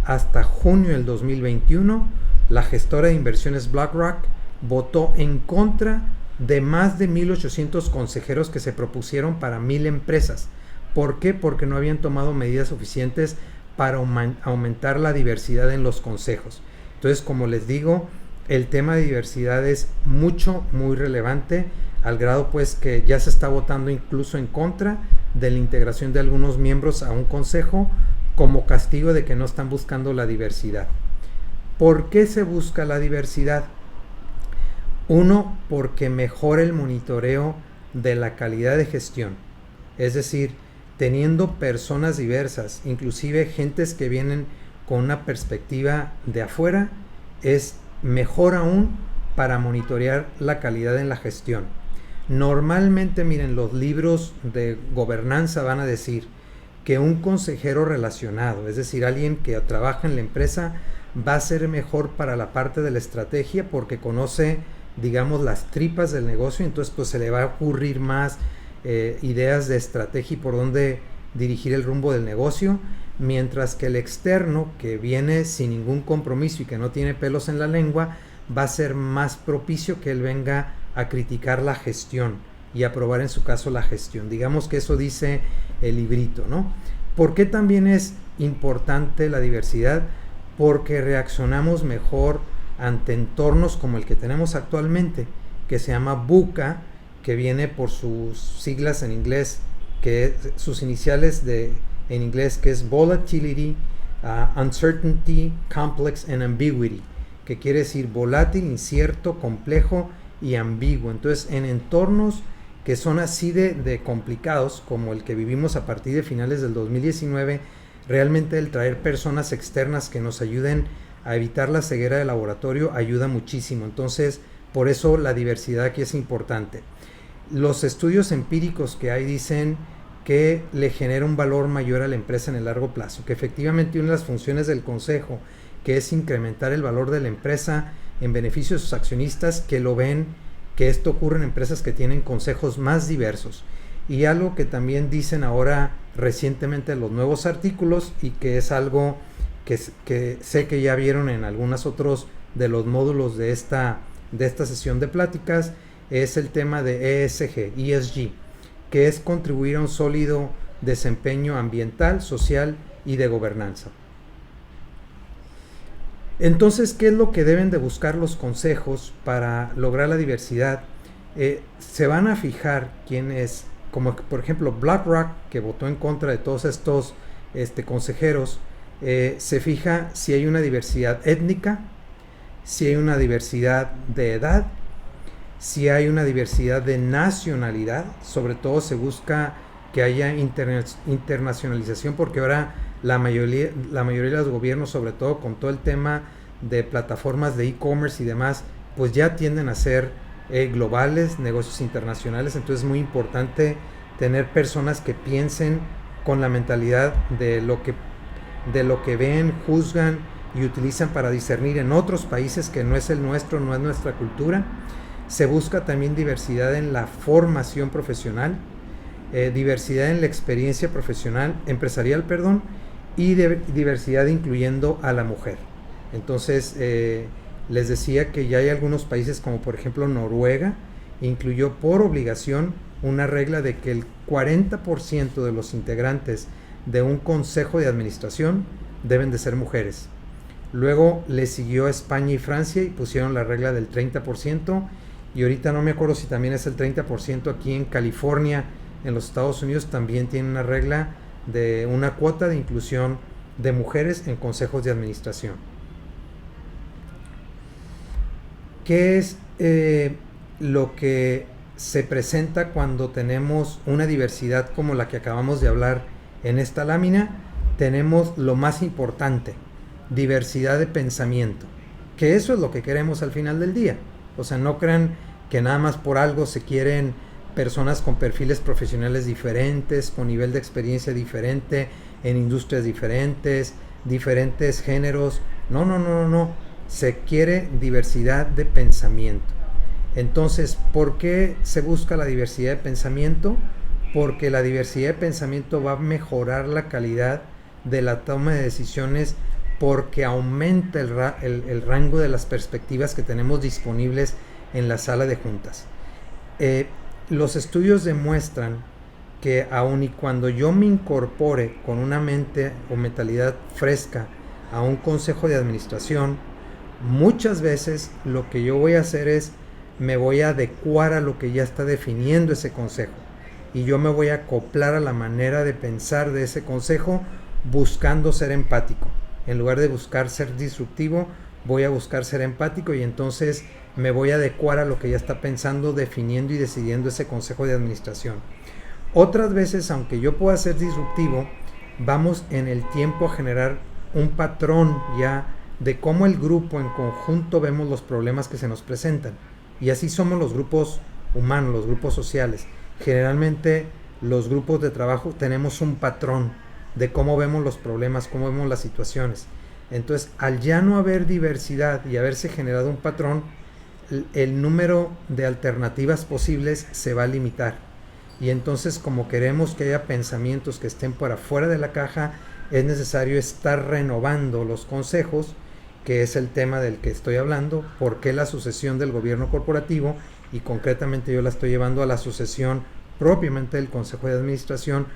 S2: hasta junio del 2021, la gestora de inversiones BlackRock votó en contra de más de 1,800 consejeros que se propusieron para 1,000 empresas. ¿Por qué? Porque no habían tomado medidas suficientes para aumentar la diversidad en los consejos. Entonces, como les digo, el tema de diversidad es muy relevante, al grado pues que ya se está votando incluso en contra de la integración de algunos miembros a un consejo como castigo de que no están buscando la diversidad. ¿Por qué se busca la diversidad? Uno, porque mejora el monitoreo de la calidad de gestión. Es decir, teniendo personas diversas, inclusive gentes que vienen con una perspectiva de afuera, es mejor aún para monitorear la calidad en la gestión. Normalmente, miren, los libros de gobernanza van a decir que un consejero relacionado, es decir, alguien que trabaja en la empresa, va a ser mejor para la parte de la estrategia porque conoce, digamos, las tripas del negocio. Entonces pues se le va a ocurrir más ideas de estrategia y por dónde dirigir el rumbo del negocio, mientras que el externo, que viene sin ningún compromiso y que no tiene pelos en la lengua, va a ser más propicio que él venga a criticar la gestión y aprobar en su caso la gestión. Digamos que eso dice el librito, ¿no? ¿Por qué también es importante la diversidad? Porque reaccionamos mejor ante entornos como el que tenemos actualmente, que se llama VUCA, que viene por sus siglas en inglés, que sus iniciales en inglés, que es Volatility, Uncertainty, Complex and Ambiguity, que quiere decir volátil, incierto, complejo y ambiguo. Entonces, en entornos que son así de complicados, como el que vivimos a partir de finales del 2019, realmente el traer personas externas que nos ayuden a evitar la ceguera de laboratorio ayuda muchísimo. Entonces, por eso la diversidad aquí es importante. Los estudios empíricos que hay dicen que le genera un valor mayor a la empresa en el largo plazo, que efectivamente una de las funciones del consejo, que es incrementar el valor de la empresa en beneficio de sus accionistas, que lo ven, que esto ocurre en empresas que tienen consejos más diversos. Y algo que también dicen ahora recientemente los nuevos artículos, y que es algo que sé que ya vieron en algunos otros de los módulos de esta sesión de pláticas, es el tema de ESG, que es contribuir a un sólido desempeño ambiental, social y de gobernanza. Entonces, ¿qué es lo que deben de buscar los consejos para lograr la diversidad? Se van a fijar quiénes, como por ejemplo BlackRock, que votó en contra de todos estos consejeros, se fija si hay una diversidad étnica, si hay una diversidad de edad, si hay una diversidad de nacionalidad. Sobre todo se busca que haya internacionalización, porque ahora la mayoría de los gobiernos, sobre todo con todo el tema de plataformas de e-commerce y demás, pues ya tienden a ser globales, negocios internacionales. Entonces es muy importante tener personas que piensen con la mentalidad de lo que ven, juzgan y utilizan para discernir en otros países que no es el nuestro, no es nuestra cultura. Se busca también diversidad en la formación profesional, diversidad en la experiencia profesional, empresarial, y diversidad incluyendo a la mujer. Entonces, les decía que ya hay algunos países, como por ejemplo Noruega, incluyó por obligación una regla de que el 40% de los integrantes de un consejo de administración deben de ser mujeres. Luego le siguió España y Francia y pusieron la regla del 30%, y ahorita no me acuerdo si también es el 30% aquí en California, en los Estados Unidos, también tiene una regla de una cuota de inclusión de mujeres en consejos de administración. ¿Qué es lo que se presenta cuando tenemos una diversidad como la que acabamos de hablar en esta lámina? Tenemos lo más importante, diversidad de pensamiento, que eso es lo que queremos al final del día. O sea, no crean que nada más por algo se quieren personas con perfiles profesionales diferentes, con nivel de experiencia diferente, en industrias diferentes, diferentes géneros. No. Se quiere diversidad de pensamiento. Entonces, ¿por qué se busca la diversidad de pensamiento? Porque la diversidad de pensamiento va a mejorar la calidad de la toma de decisiones, porque aumenta el rango de las perspectivas que tenemos disponibles en la sala de juntas. Los estudios demuestran que aun y cuando yo me incorpore con una mente o mentalidad fresca a un consejo de administración, muchas veces lo que yo voy a hacer es me voy a adecuar a lo que ya está definiendo ese consejo, y yo me voy a acoplar a la manera de pensar de ese consejo, buscando ser empático. En lugar de buscar ser disruptivo, voy a buscar ser empático, y entonces me voy a adecuar a lo que ya está pensando, definiendo y decidiendo ese consejo de administración. Otras veces, aunque yo pueda ser disruptivo, vamos en el tiempo a generar un patrón ya de cómo el grupo en conjunto vemos los problemas que se nos presentan. Y así somos los grupos humanos, los grupos sociales. Generalmente los grupos de trabajo tenemos un patrón de cómo vemos los problemas, cómo vemos las situaciones. Entonces, al ya no haber diversidad y haberse generado un patrón, el número de alternativas posibles se va a limitar. Y entonces, como queremos que haya pensamientos que estén por afuera de la caja, es necesario estar renovando los consejos, que es el tema del que estoy hablando. ¿Por qué la sucesión del gobierno corporativo? Y concretamente yo la estoy llevando a la sucesión propiamente del consejo de administración,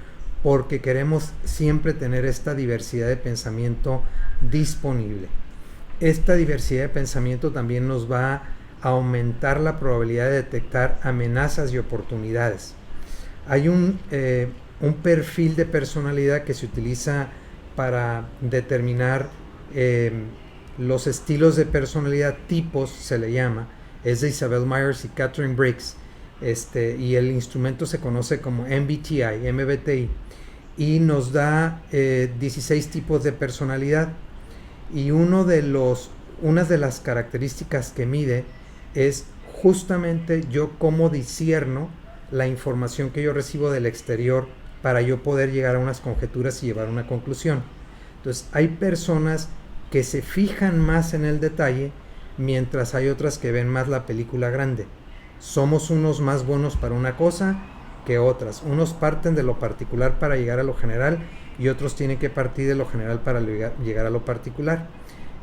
S2: porque queremos siempre tener esta diversidad de pensamiento disponible. Esta diversidad de pensamiento también nos va a aumentar la probabilidad de detectar amenazas y oportunidades. Hay un perfil de personalidad que se utiliza para determinar los estilos de personalidad, tipos se le llama, es de Isabel Myers y Catherine Briggs, y el instrumento se conoce como MBTI. y nos da 16 tipos de personalidad. Y una de las características que mide es justamente yo cómo discierno la información que yo recibo del exterior para yo poder llegar a unas conjeturas y llevar una conclusión. Entonces hay personas que se fijan más en el detalle, mientras hay otras que ven más la película grande. Somos unos más buenos para una cosa que otras. Unos parten de lo particular para llegar a lo general y otros tienen que partir de lo general para llegar a lo particular.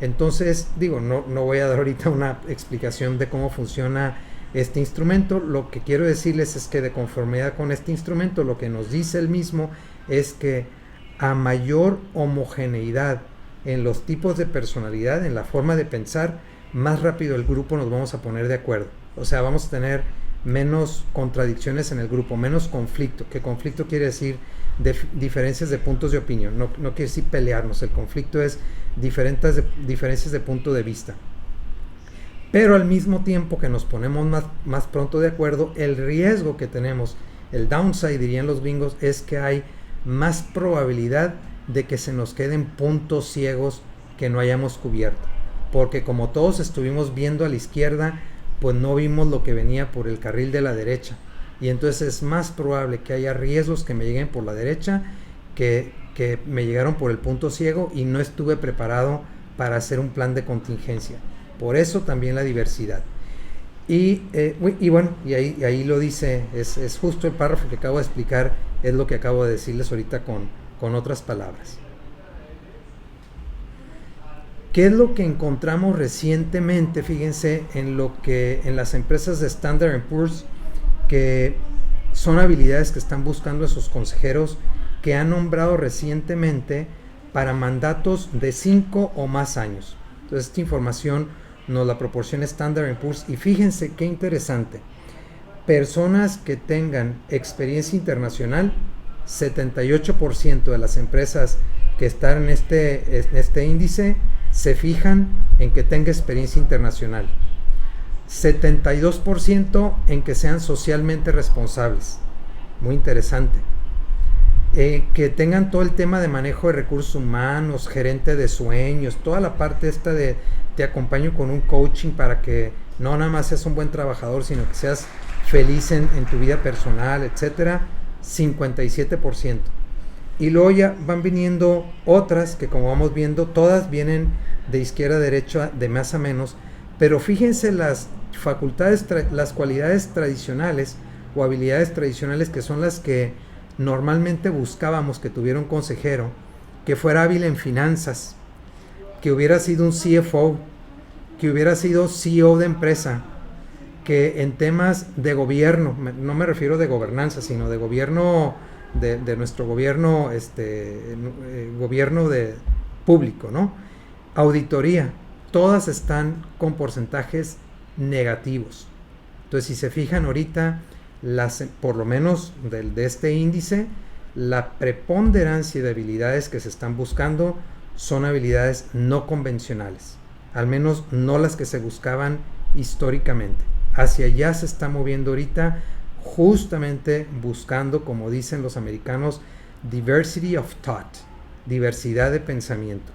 S2: Entonces, no voy a dar ahorita una explicación de cómo funciona este instrumento. Lo que quiero decirles es que de conformidad con este instrumento, lo que nos dice el mismo es que a mayor homogeneidad en los tipos de personalidad, en la forma de pensar, más rápido el grupo nos vamos a poner de acuerdo. O sea, vamos a tener menos contradicciones en el grupo, menos conflicto, que conflicto quiere decir diferencias de puntos de opinión, no quiere decir pelearnos, el conflicto es diferencias de punto de vista. Pero al mismo tiempo que nos ponemos más pronto de acuerdo, el riesgo que tenemos, el downside dirían los gringos, es que hay más probabilidad de que se nos queden puntos ciegos que no hayamos cubierto, porque como todos estuvimos viendo a la izquierda, pues no vimos lo que venía por el carril de la derecha, y entonces es más probable que haya riesgos que me lleguen por la derecha que me llegaron por el punto ciego y no estuve preparado para hacer un plan de contingencia. Por eso también la diversidad. Y bueno, y ahí lo dice, es justo el párrafo que acabo de explicar, es lo que acabo de decirles ahorita con otras palabras. ¿Qué es lo que encontramos recientemente? Fíjense en las empresas de Standard & Poor's, que son habilidades que están buscando esos consejeros que han nombrado recientemente para mandatos de 5 o más años. Entonces esta información nos la proporciona Standard & Poor's y fíjense qué interesante. Personas que tengan experiencia internacional, 78% de las empresas que están en este índice se fijan en que tenga experiencia internacional. 72% en que sean socialmente responsables. Muy interesante. Que tengan todo el tema de manejo de recursos humanos, gerente de sueños, toda la parte esta de te acompaño con un coaching para que no nada más seas un buen trabajador, sino que seas feliz en tu vida personal, etcétera. 57%. Y luego ya van viniendo otras que, como vamos viendo, todas vienen de izquierda a derecha, de más a menos, pero fíjense las facultades, las cualidades tradicionales o habilidades tradicionales que son las que normalmente buscábamos que tuviera un consejero, que fuera hábil en finanzas, que hubiera sido un CFO, que hubiera sido CEO de empresa, que en temas de gobierno, no me refiero de gobernanza, sino de gobierno, de nuestro gobierno, gobierno de público, ¿no? Auditoría, todas están con porcentajes negativos. Entonces, si se fijan ahorita, por lo menos de este índice, la preponderancia de habilidades que se están buscando son habilidades no convencionales, al menos no las que se buscaban históricamente. Hacia allá se está moviendo ahorita, justamente buscando, como dicen los americanos, diversity of thought, diversidad de pensamiento.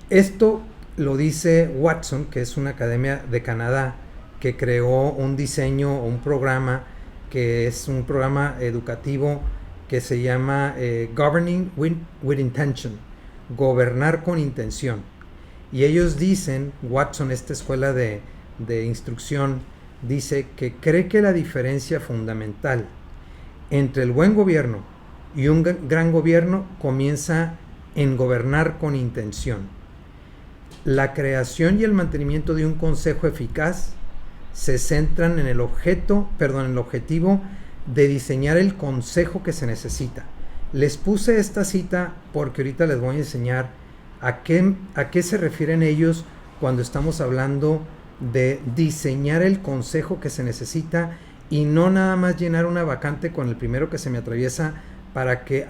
S2: Esto lo dice Watson, que es una academia de Canadá, que creó un diseño o un programa, que es un programa educativo que se llama Governing with Intention, gobernar con intención. Y ellos dicen, Watson, esta escuela de instrucción, dice que cree que la diferencia fundamental entre el buen gobierno y un gran gobierno comienza en gobernar con intención. La creación y el mantenimiento de un consejo eficaz se centran en el objetivo de diseñar el consejo que se necesita. Les puse esta cita porque ahorita les voy a enseñar a qué se refieren ellos cuando estamos hablando de diseñar el consejo que se necesita y no nada más llenar una vacante con el primero que se me atraviesa para que,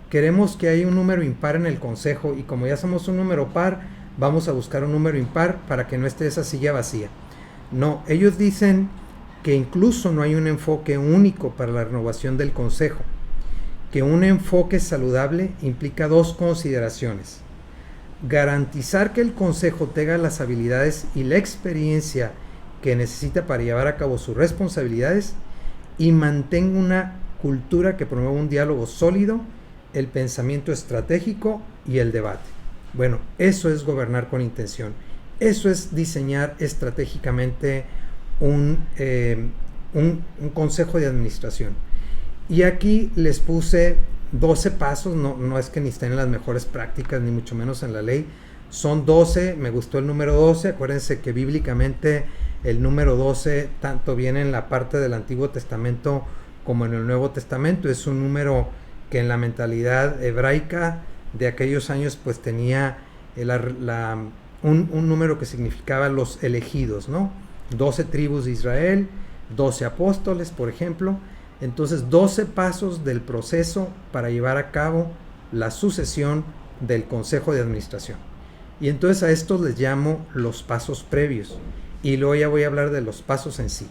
S2: queremos que haya un número impar en el consejo y como ya somos un número par, vamos a buscar un número impar para que no esté esa silla vacía. No, ellos dicen que incluso no hay un enfoque único para la renovación del consejo, que un enfoque saludable implica dos consideraciones: garantizar que el consejo tenga las habilidades y la experiencia que necesita para llevar a cabo sus responsabilidades, y mantenga una cultura que promueva un diálogo sólido, el pensamiento estratégico y el debate. Bueno, eso es gobernar con intención. Eso es diseñar estratégicamente un consejo de administración. Y aquí les puse 12 pasos, no es que ni estén en las mejores prácticas, ni mucho menos en la ley. Son 12, me gustó el número 12, acuérdense que bíblicamente el número 12 tanto viene en la parte del Antiguo Testamento como en el Nuevo Testamento. Es un número que en la mentalidad hebraica de aquellos años pues tenía un número que significaba los elegidos, ¿no? 12 tribus de Israel, 12 apóstoles, por ejemplo. Entonces, 12 pasos del proceso para llevar a cabo la sucesión del Consejo de Administración. Y entonces a estos les llamo los pasos previos. Y luego ya voy a hablar de los pasos en sí.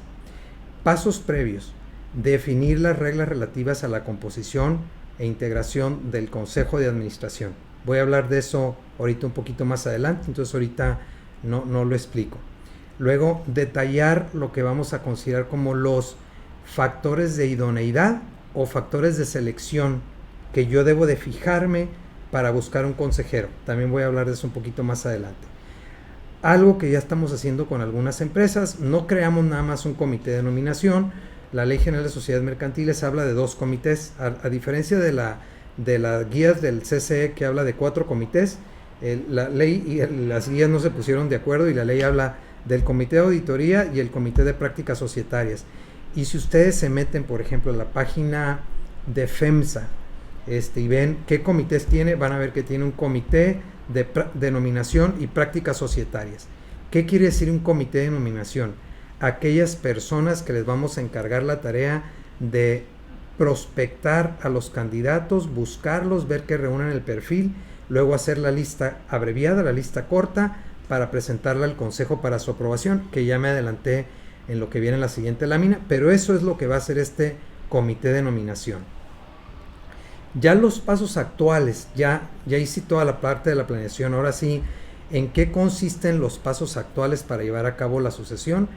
S2: Pasos previos: definir las reglas relativas a la composición e integración del Consejo de Administración. Voy a hablar de eso ahorita un poquito más adelante, entonces ahorita no lo explico. Luego, detallar lo que vamos a considerar como los factores de idoneidad o factores de selección que yo debo de fijarme para buscar un consejero. También voy a hablar de eso un poquito más adelante. Algo que ya estamos haciendo con algunas empresas: no creamos nada más un comité de nominación. La Ley General de Sociedades Mercantiles habla de 2 comités, a diferencia de las guías del CCE, que habla de 4 comités. La ley y las guías no se pusieron de acuerdo, y la ley habla del comité de auditoría y el comité de prácticas societarias. Y si ustedes se meten, por ejemplo, a la página de FEMSA y ven qué comités tiene, van a ver que tiene un comité de nominación y prácticas societarias. ¿Qué quiere decir un comité de nominación? Aquellas personas que les vamos a encargar la tarea de prospectar a los candidatos, buscarlos, ver que reúnan el perfil, luego hacer la lista abreviada, la lista corta, para presentarla al consejo para su aprobación, que ya me adelanté en lo que viene en la siguiente lámina, pero eso es lo que va a hacer este comité de nominación. Ya los pasos actuales, ya hice toda la parte de la planeación. Ahora sí, ¿en qué consisten los pasos actuales para llevar a cabo la sucesión?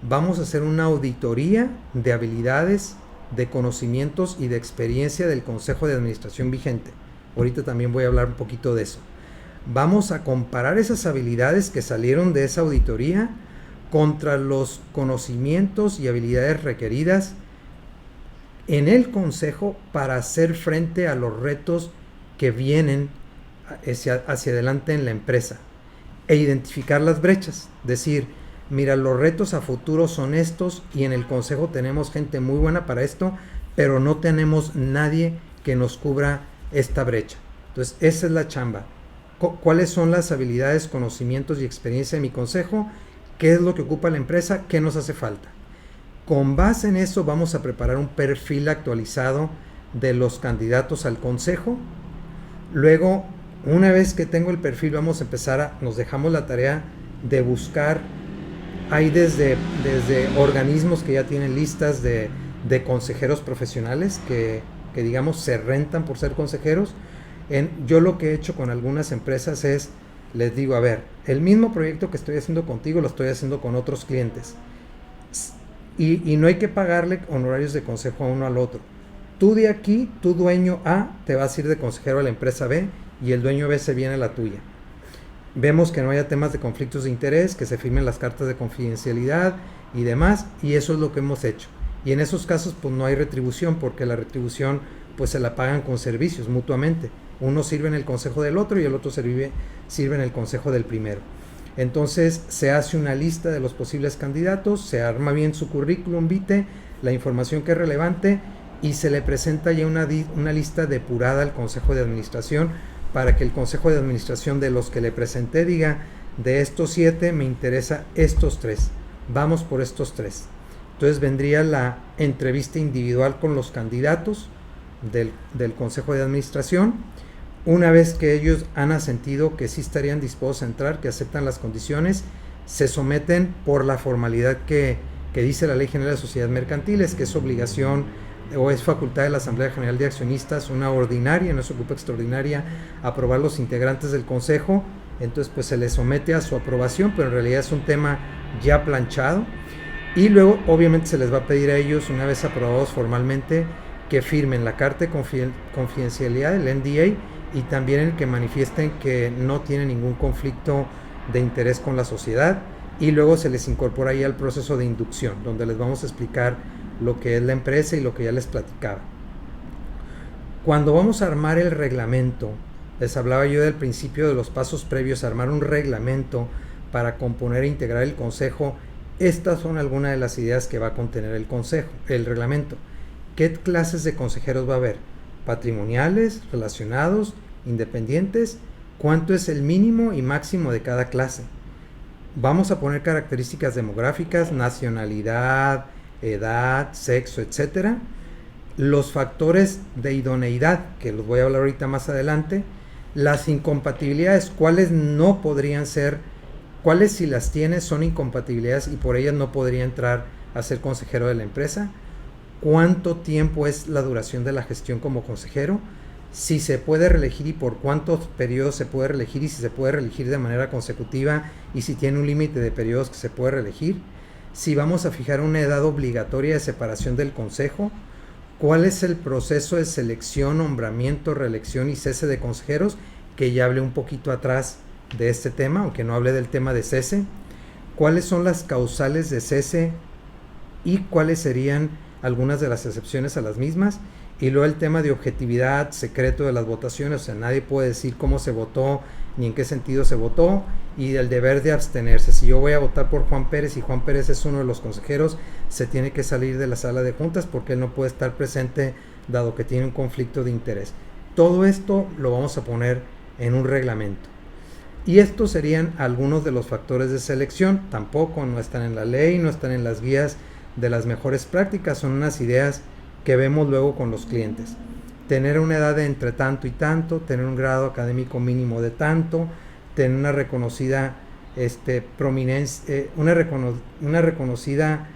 S2: Vamos a hacer una auditoría de habilidades, de conocimientos y de experiencia del Consejo de Administración vigente. Ahorita también voy a hablar un poquito de eso. Vamos a comparar esas habilidades que salieron de esa auditoría contra los conocimientos y habilidades requeridas en el Consejo para hacer frente a los retos que vienen hacia adelante en la empresa, e identificar las brechas. Decir, mira, los retos a futuro son estos, y en el Consejo tenemos gente muy buena para esto, pero no tenemos nadie que nos cubra esta brecha. Entonces, esa es la chamba. ¿Cuáles son las habilidades, conocimientos y experiencia de mi Consejo? ¿Qué es lo que ocupa la empresa? ¿Qué nos hace falta? Con base en eso vamos a preparar un perfil actualizado de los candidatos al Consejo. Luego, una vez que tengo el perfil, vamos a empezar nos dejamos la tarea de buscar. Hay desde organismos que ya tienen listas de consejeros profesionales que digamos se rentan por ser consejeros. Yo lo que he hecho con algunas empresas es, les digo, a ver, el mismo proyecto que estoy haciendo contigo lo estoy haciendo con otros clientes, y no hay que pagarle honorarios de consejo a uno al otro. Tú de aquí, tu dueño A, te vas a ir de consejero a la empresa B, y el dueño B se viene a la tuya. Vemos que no haya temas de conflictos de interés, que se firmen las cartas de confidencialidad y demás, y eso es lo que hemos hecho. Y en esos casos pues no hay retribución, porque la retribución pues se la pagan con servicios mutuamente. Uno sirve en el consejo del otro y el otro sirve en el consejo del primero. Entonces se hace una lista de los posibles candidatos, se arma bien su currículum vitae, la información que es relevante, y se le presenta ya una lista depurada al Consejo de Administración, para que el Consejo de Administración de los que le presenté diga, de estos 7 me interesa estos 3, vamos por estos 3. Entonces vendría la entrevista individual con los candidatos del Consejo de Administración. Una vez que ellos han asentido que sí estarían dispuestos a entrar, que aceptan las condiciones, se someten por la formalidad que dice la Ley General de Sociedades Mercantiles, que es obligación o es facultad de la Asamblea General de Accionistas, una ordinaria, no se ocupa extraordinaria, aprobar los integrantes del consejo. Entonces pues se les somete a su aprobación, pero en realidad es un tema ya planchado. Y luego obviamente se les va a pedir a ellos, una vez aprobados formalmente, que firmen la carta de confidencialidad, el NDA, y también el que manifiesten que no tienen ningún conflicto de interés con la sociedad. Y luego se les incorpora ahí al proceso de inducción, donde les vamos a explicar lo que es la empresa y lo que ya les platicaba. Cuando vamos a armar el reglamento, les hablaba yo del principio de los pasos previos a armar un reglamento para componer e integrar el consejo. Estas son algunas de las ideas que va a contener el reglamento. ¿Qué clases de consejeros va a haber? Patrimoniales, relacionados, independientes. ¿Cuánto es el mínimo y máximo de cada clase? Vamos a poner características demográficas, nacionalidad, edad, sexo, etcétera. Los factores de idoneidad, que los voy a hablar ahorita más adelante. Las incompatibilidades, cuáles no podrían ser, cuáles si las tienes son incompatibilidades y por ellas no podría entrar a ser consejero de la empresa. Cuánto tiempo es la duración de la gestión como consejero, si se puede reelegir y por cuántos periodos se puede reelegir y si se puede reelegir de manera consecutiva y si tiene un límite de periodos que se puede reelegir, si vamos a fijar una edad obligatoria de separación del consejo, cuál es el proceso de selección, nombramiento, reelección y cese de consejeros, que ya hablé un poquito atrás de este tema, aunque no hablé del tema de cese, cuáles son las causales de cese y cuáles serían algunas de las excepciones a las mismas, y luego el tema de objetividad, secreto de las votaciones, o sea, nadie puede decir cómo se votó ni en qué sentido se votó, y el deber de abstenerse. Si yo voy a votar por Juan Pérez y Juan Pérez es uno de los consejeros, se tiene que salir de la sala de juntas porque él no puede estar presente dado que tiene un conflicto de interés. Todo esto lo vamos a poner en un reglamento. Y estos serían algunos de los factores de selección. Tampoco no están en la ley, no están en las guías de las mejores prácticas, son unas ideas que vemos luego con los clientes. Tener una edad de entre tanto y tanto, tener un grado académico mínimo de tanto, tener una reconocida prominencia, una reconocida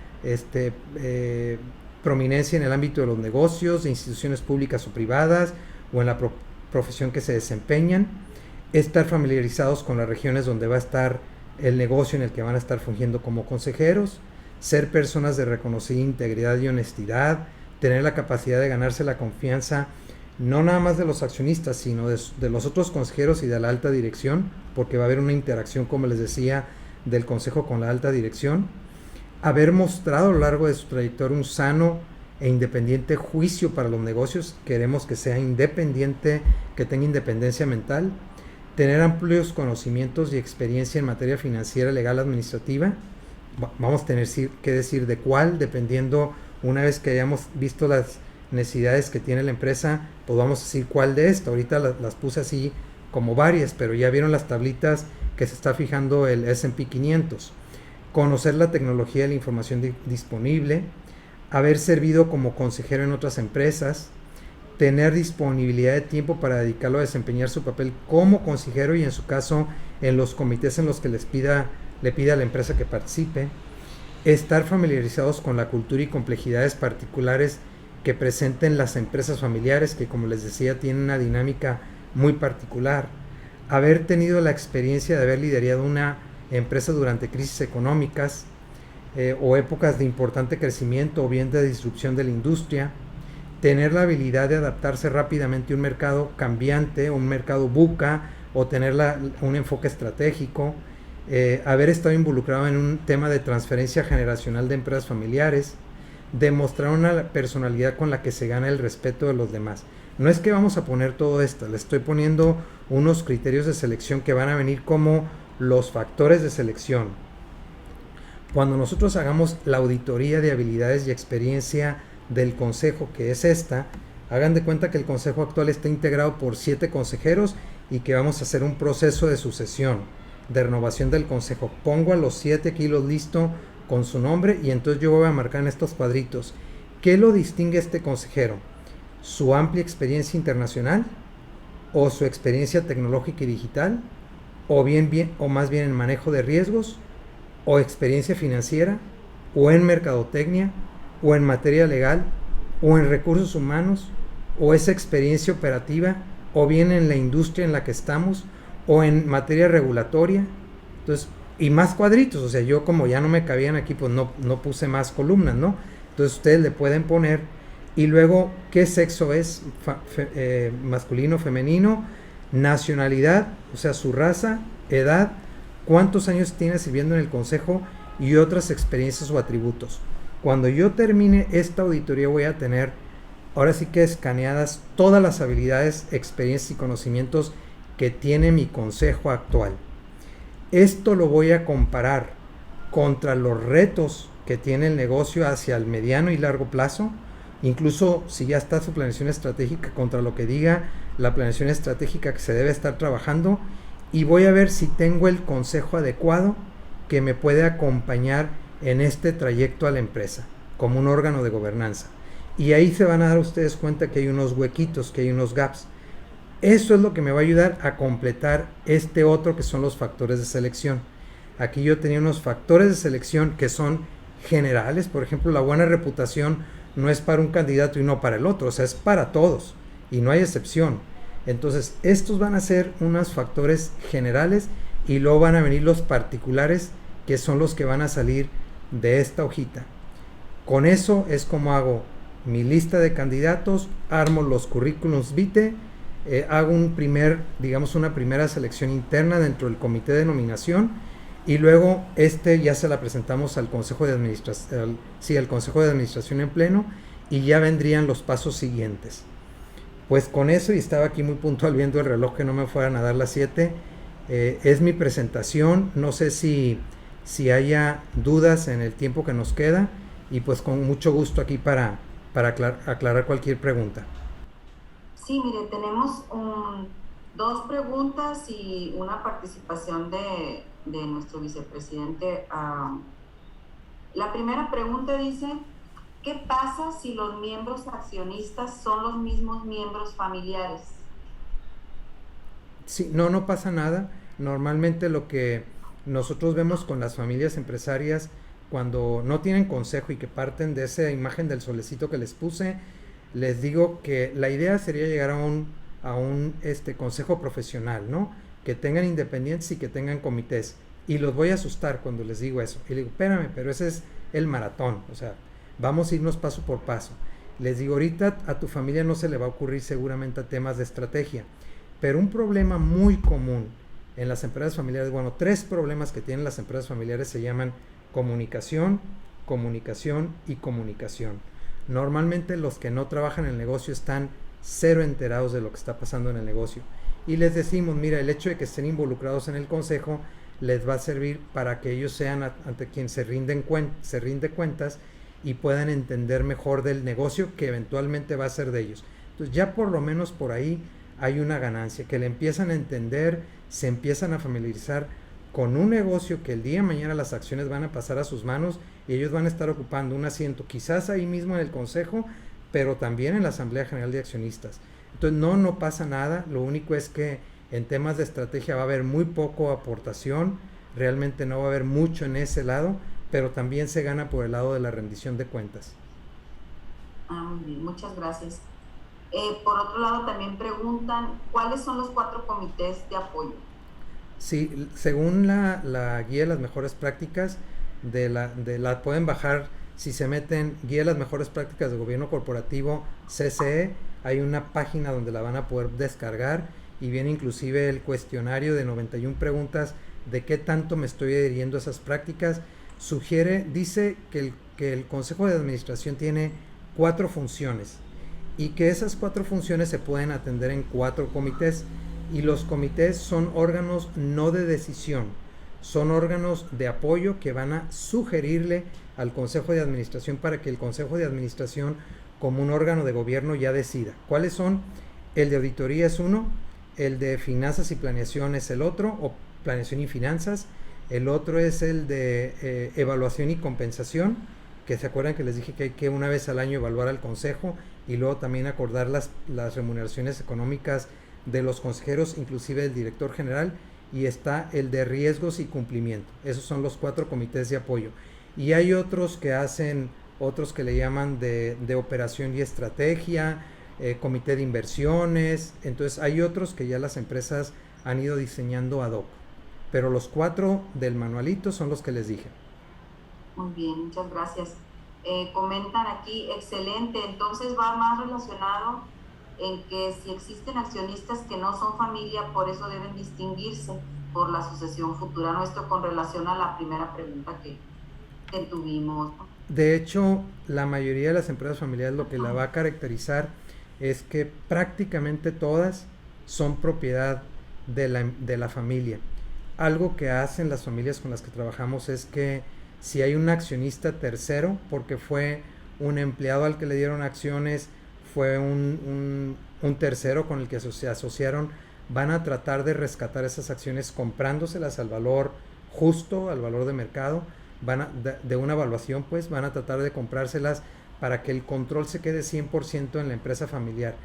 S2: prominencia en el ámbito de los negocios, de instituciones públicas o privadas, o en la profesión que se desempeñan, estar familiarizados con las regiones donde va a estar el negocio en el que van a estar fungiendo como consejeros, ser personas de reconocida integridad y honestidad, tener la capacidad de ganarse la confianza no nada más de los accionistas, sino de los otros consejeros y de la alta dirección, porque va a haber una interacción, como les decía, del consejo con la alta dirección, haber mostrado a lo largo de su trayectoria un sano e independiente juicio para los negocios, queremos que sea independiente, que tenga independencia mental, tener amplios conocimientos y experiencia en materia financiera, legal, administrativa. Vamos a tener que decir de cuál, dependiendo, una vez que hayamos visto las necesidades que tiene la empresa, pues vamos a decir cuál de esto. Ahorita las puse así como varias, pero ya vieron las tablitas que se está fijando el S&P 500. Conocer la tecnología de la información disponible, haber servido como consejero en otras empresas, tener disponibilidad de tiempo para dedicarlo a desempeñar su papel como consejero y en su caso en los comités en los que le pida a la empresa que participe, estar familiarizados con la cultura y complejidades particulares que presenten las empresas familiares, que como les decía tienen una dinámica muy particular, haber tenido la experiencia de haber liderado una empresa durante crisis económicas o épocas de importante crecimiento o bien de disrupción de la industria, tener la habilidad de adaptarse rápidamente a un mercado cambiante, un mercado buca, o tener un enfoque estratégico, haber estado involucrado en un tema de transferencia generacional de empresas familiares, demostrar una personalidad con la que se gana el respeto de los demás. No es que vamos a poner todo esto, le estoy poniendo unos criterios de selección que van a venir como los factores de selección. Cuando nosotros hagamos la auditoría de habilidades y experiencia del consejo, que es esta, hagan de cuenta que el consejo actual está integrado por 7 consejeros y que vamos a hacer un proceso de sucesión, de renovación del consejo. Pongo a los 7 kilos listo con su nombre y entonces yo voy a marcar en estos cuadritos ¿qué lo distingue a este consejero? ¿Su amplia experiencia internacional? ¿O su experiencia tecnológica y digital? ¿O más bien en manejo de riesgos? ¿O experiencia financiera? ¿O en mercadotecnia? ¿O en materia legal? o en recursos humanos, o esa experiencia operativa, o bien en la industria en la que estamos, o en materia regulatoria. Entonces, y más cuadritos, o sea, yo como ya no me cabían aquí, pues no puse más columnas, ¿no? Entonces ustedes le pueden poner, y luego, ¿qué sexo es? Masculino, femenino, nacionalidad, o sea, su raza, edad, cuántos años tiene sirviendo en el consejo y otras experiencias o atributos. Cuando yo termine esta auditoría voy a tener, ahora sí que escaneadas todas las habilidades, experiencias y conocimientos que tiene mi consejo actual. Esto lo voy a comparar contra los retos que tiene el negocio hacia el mediano y largo plazo, incluso si ya está su planeación estratégica, contra lo que diga la planeación estratégica que se debe estar trabajando, y voy a ver si tengo el consejo adecuado que me puede acompañar en este trayecto a la empresa, como un órgano de gobernanza. Y ahí se van a dar ustedes cuenta que hay unos huequitos, que hay unos gaps. Eso es lo que me va a ayudar a completar este otro que son los factores de selección. Aquí yo tenía unos factores de selección que son generales, por ejemplo, la buena reputación no es para un candidato y no para el otro, o sea, es para todos y no hay excepción. Entonces, estos van a ser unos factores generales y luego van a venir los particulares, que son los que van a salir de esta hojita. Con eso es como hago mi lista de candidatos, armo los currículums vitae, hago una primera selección interna dentro del comité de nominación, y luego ya se la presentamos al Consejo de Administración, al Consejo de Administración en pleno, y ya vendrían los pasos siguientes. Pues con eso, y estaba aquí muy puntual viendo el reloj que no me fueran a dar las 7, es mi presentación. No sé si haya dudas en el tiempo que nos queda, y pues con mucho gusto aquí para aclarar cualquier pregunta.
S1: Sí, mire, tenemos dos preguntas y una participación de nuestro vicepresidente. La primera pregunta dice: ¿qué pasa si los miembros accionistas son los mismos miembros familiares?
S2: Sí, no pasa nada. Normalmente lo que nosotros vemos con las familias empresarias cuando no tienen consejo y que parten de esa imagen del solecito que les puse, les digo que la idea sería llegar a un consejo profesional, ¿no? Que tengan independientes y que tengan comités. Y los voy a asustar cuando les digo eso. Y les digo, espérame, pero ese es el maratón, o sea, vamos a irnos paso por paso. Les digo, ahorita a tu familia no se le va a ocurrir seguramente a temas de estrategia, pero un problema muy común en las empresas familiares, 3 problemas que tienen las empresas familiares se llaman comunicación, comunicación y comunicación. Normalmente los que no trabajan en el negocio están cero enterados de lo que está pasando en el negocio. Y les decimos, mira, el hecho de que estén involucrados en el consejo les va a servir para que ellos sean ante quien se rinde cuentas y puedan entender mejor del negocio que eventualmente va a ser de ellos. Entonces ya por lo menos por ahí hay una ganancia, que le empiezan a entender, se empiezan a familiarizar con un negocio que el día de mañana las acciones van a pasar a sus manos y ellos van a estar ocupando un asiento, quizás ahí mismo en el consejo, pero también en la Asamblea General de Accionistas. Entonces no pasa nada, lo único es que en temas de estrategia va a haber muy poco aportación, realmente no va a haber mucho en ese lado, pero también se gana por el lado de la rendición de cuentas.
S1: Muy bien, muchas gracias. Por otro lado, también preguntan, ¿cuáles son los 4 comités de apoyo?
S2: Sí, según la guía de las mejores prácticas, la pueden bajar si se meten guía de las mejores prácticas de gobierno corporativo CCE, hay una página donde la van a poder descargar y viene inclusive el cuestionario de 91 preguntas de qué tanto me estoy adhiriendo a esas prácticas. Dice que el Consejo de Administración tiene 4 funciones y que esas 4 funciones se pueden atender en 4 comités, y los comités son órganos no de decisión, son órganos de apoyo que van a sugerirle al Consejo de Administración para que el Consejo de Administración, como un órgano de gobierno, ya decida. ¿Cuáles son? El de auditoría es uno, el de finanzas y planeación es el otro, o planeación y finanzas. El otro es el de evaluación y compensación, que se acuerdan que les dije que hay que una vez al año evaluar al consejo y luego también acordar las remuneraciones económicas de los consejeros, inclusive del director general. Y está el de riesgos y cumplimiento. Esos son los 4 comités de apoyo. Y hay otros que hacen otros que le llaman de operación y estrategia, comité de inversiones. Entonces hay otros que ya las empresas han ido diseñando ad hoc, pero los 4 del manualito son los que les dije.
S1: Muy bien, muchas gracias. Comentan aquí, excelente, entonces va más relacionado en que si existen accionistas que no son familia, por eso deben distinguirse por la sucesión futura. ¿No? Esto con relación a la primera pregunta que tuvimos, ¿no?
S2: De hecho, la mayoría de las empresas familiares lo que la va a caracterizar es que prácticamente todas son propiedad de la familia. Algo que hacen las familias con las que trabajamos es que si hay un accionista tercero, porque fue un empleado al que le dieron acciones, fue un tercero con el que se asociaron, van a tratar de rescatar esas acciones comprándoselas al valor justo, al valor de mercado, de una evaluación, pues van a tratar de comprárselas para que el control se quede 100% en la empresa familiar.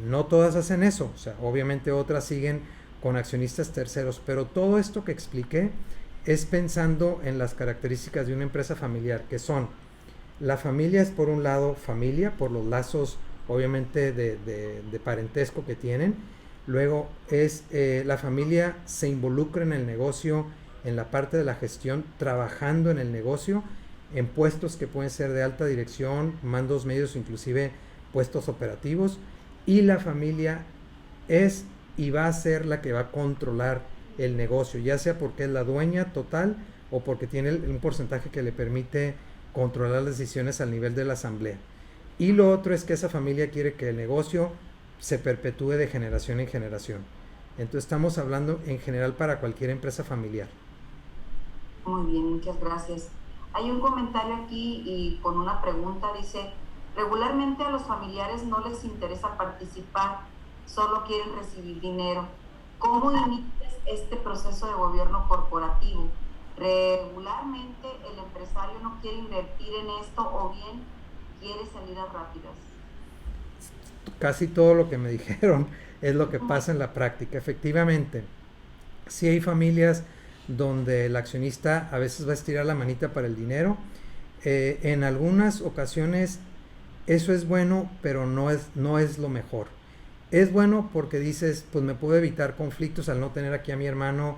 S2: No todas hacen eso, o sea, obviamente otras siguen con accionistas terceros, pero todo esto que expliqué es pensando en las características de una empresa familiar, que son, la familia es por un lado familia, por los lazos obviamente de parentesco que tienen. Luego es la familia se involucra en el negocio, en la parte de la gestión, trabajando en el negocio, en puestos que pueden ser de alta dirección, mandos medios, inclusive puestos operativos. Y la familia es y va a ser la que va a controlar el negocio, ya sea porque es la dueña total o porque tiene un porcentaje que le permite controlar las decisiones al nivel de la asamblea. Y lo otro es que esa familia quiere que el negocio se perpetúe de generación en generación. Entonces estamos hablando en general para cualquier empresa familiar.
S1: Muy bien, muchas gracias. Hay un comentario aquí y con una pregunta, dice, regularmente a los familiares no les interesa participar, solo quieren recibir dinero. ¿Cómo inicias este proceso de gobierno corporativo? Regularmente el empresario no quiere invertir en esto o bien quiere salidas rápidas.
S2: Casi todo lo que me dijeron es lo que pasa en la práctica. Efectivamente, sí hay familias donde el accionista a veces va a estirar la manita para el dinero. En algunas ocasiones eso es bueno, pero no es lo mejor. Es bueno porque dices, pues me puedo evitar conflictos al no tener aquí a mi hermano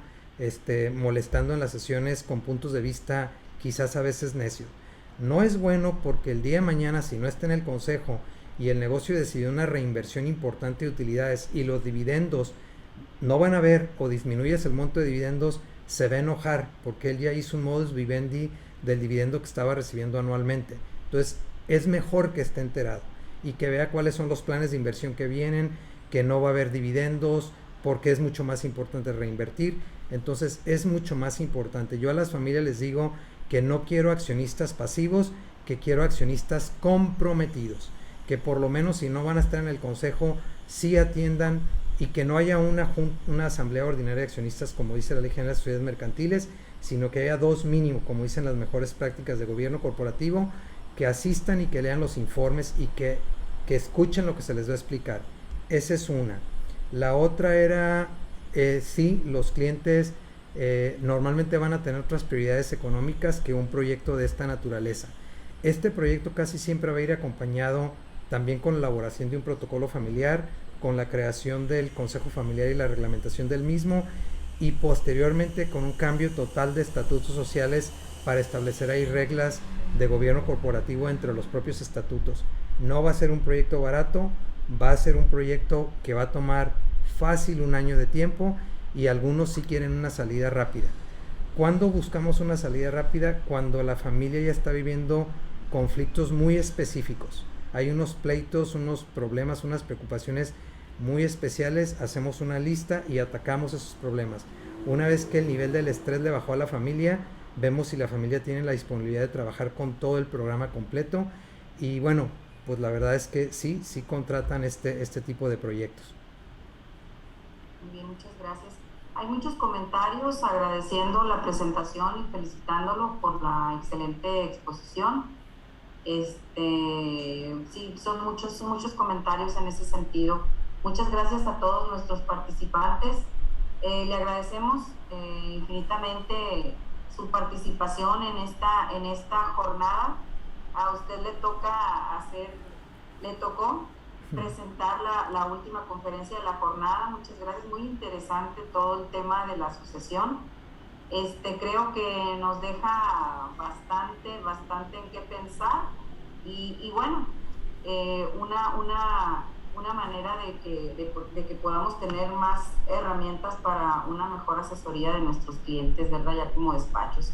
S2: molestando en las sesiones con puntos de vista quizás a veces necios. No es bueno porque el día de mañana, si no está en el consejo y el negocio decidió una reinversión importante de utilidades y los dividendos no van a ver o disminuyes el monto de dividendos, se va a enojar porque él ya hizo un modus vivendi del dividendo que estaba recibiendo anualmente. Entonces es mejor que esté enterado y que vea cuáles son los planes de inversión que vienen, que no va a haber dividendos, porque es mucho más importante reinvertir. Entonces es mucho más importante. Yo a las familias les digo que no quiero accionistas pasivos, que quiero accionistas comprometidos, que por lo menos si no van a estar en el consejo, sí atiendan y que no haya una asamblea ordinaria de accionistas como dice la Ley General de Sociedades Mercantiles, sino que haya 2 mínimo, como dicen las mejores prácticas de gobierno corporativo, que asistan y que lean los informes y que escuchen lo que se les va a explicar. Esa es una. La otra era, sí, los clientes normalmente van a tener otras prioridades económicas que un proyecto de esta naturaleza. Este proyecto casi siempre va a ir acompañado también con la elaboración de un protocolo familiar, con la creación del consejo familiar y la reglamentación del mismo, y posteriormente con un cambio total de estatutos sociales para establecer ahí reglas de gobierno corporativo entre los propios estatutos. No va a ser un proyecto barato, va a ser un proyecto que va a tomar fácil 1 año de tiempo y algunos sí quieren una salida rápida. ¿Cuándo buscamos una salida rápida? Cuando la familia ya está viviendo conflictos muy específicos. Hay unos pleitos, unos problemas, unas preocupaciones muy especiales, hacemos una lista y atacamos esos problemas. Una vez que el nivel del estrés le bajó a la familia, vemos si la familia tiene la disponibilidad de trabajar con todo el programa completo y bueno, pues la verdad es que sí contratan este tipo de proyectos.
S1: Muy bien, muchas gracias. Hay muchos comentarios agradeciendo la presentación y felicitándolo por la excelente exposición. Sí, son muchos comentarios en ese sentido. Muchas gracias a todos nuestros participantes. Le agradecemos infinitamente su participación en esta jornada. a usted le tocó presentar la última conferencia de la jornada. Muchas gracias, muy interesante todo el tema de la sucesión. Creo que nos deja bastante en qué pensar y bueno, una manera de que podamos tener más herramientas para una mejor asesoría de nuestros clientes, ¿verdad? Ya como despachos.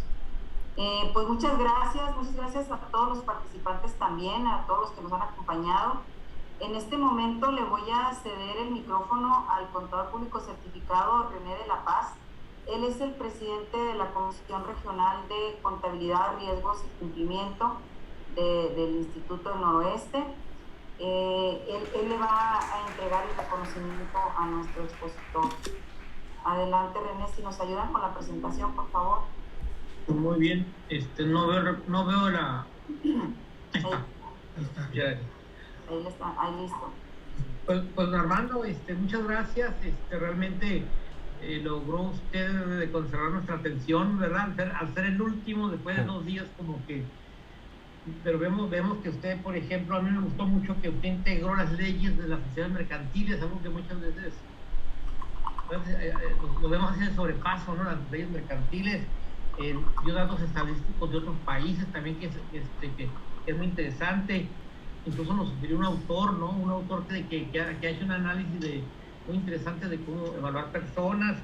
S1: Pues muchas gracias a todos los participantes también, a todos los que nos han acompañado. En este momento le voy a ceder el micrófono al contador público certificado René de la Paz. Él es el presidente de la Comisión Regional de Contabilidad, Riesgos y Cumplimiento del Instituto del Noroeste. Él le va a entregar el reconocimiento a nuestro expositor. Adelante, René, si nos ayudan con la presentación, por favor.
S3: Muy bien, no veo la... Ahí está.
S1: Ahí está, ahí listo.
S3: Pues Armando, muchas gracias, realmente logró usted de conservar nuestra atención, ¿verdad? Al ser el último, después de 2 días como que... Pero vemos que usted, por ejemplo, a mí me gustó mucho que usted integró las leyes de las sociedades mercantiles, algo que muchas veces lo vemos así de sobrepaso, ¿no? Las leyes mercantiles, dio datos estadísticos de otros países también que es muy interesante. Incluso nos sugirió un autor, ¿no? Un autor que ha hecho un análisis muy interesante de cómo evaluar personas.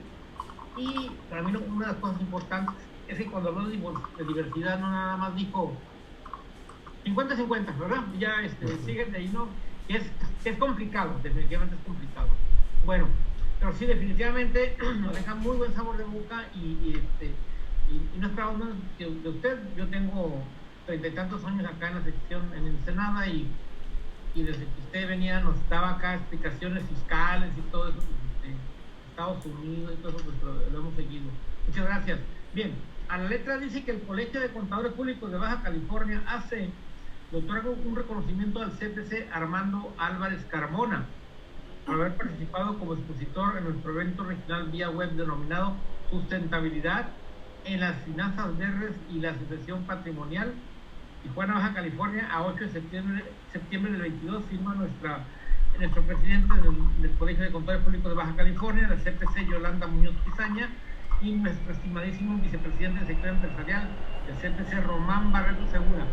S3: Y para mí una de las cosas importantes es que cuando habló de diversidad no nada más dijo 50-50, ¿verdad? Ya siguen de ahí, ¿no? Es complicado, definitivamente es complicado. Bueno, pero sí, definitivamente nos deja muy buen sabor de boca y no esperamos menos de usted. Yo tengo 30 y tantos años acá en la sección en Ensenada y desde que usted venía nos daba acá explicaciones fiscales y todo eso, Estados Unidos y todo eso, pues lo hemos seguido. Muchas gracias. Bien, a la letra dice que el Colegio de Contadores Públicos de Baja California le otorga un reconocimiento al CPC Armando Álvarez Carmona por haber participado como expositor en nuestro evento regional vía web denominado Sustentabilidad en las Finanzas Verdes y la Sucesión Patrimonial, Tijuana, Baja California, a 8 de septiembre del 22, firma nuestro presidente del Colegio de Contadores Públicos de Baja California, la CPC Yolanda Muñoz Pizaña, y nuestro estimadísimo vicepresidente del sector empresarial, el CPC Román Barreto Segura.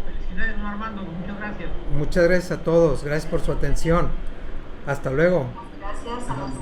S3: Felicidades, don Armando, muchas gracias.
S2: Muchas gracias a todos, gracias por su atención. Hasta luego.
S1: Gracias a los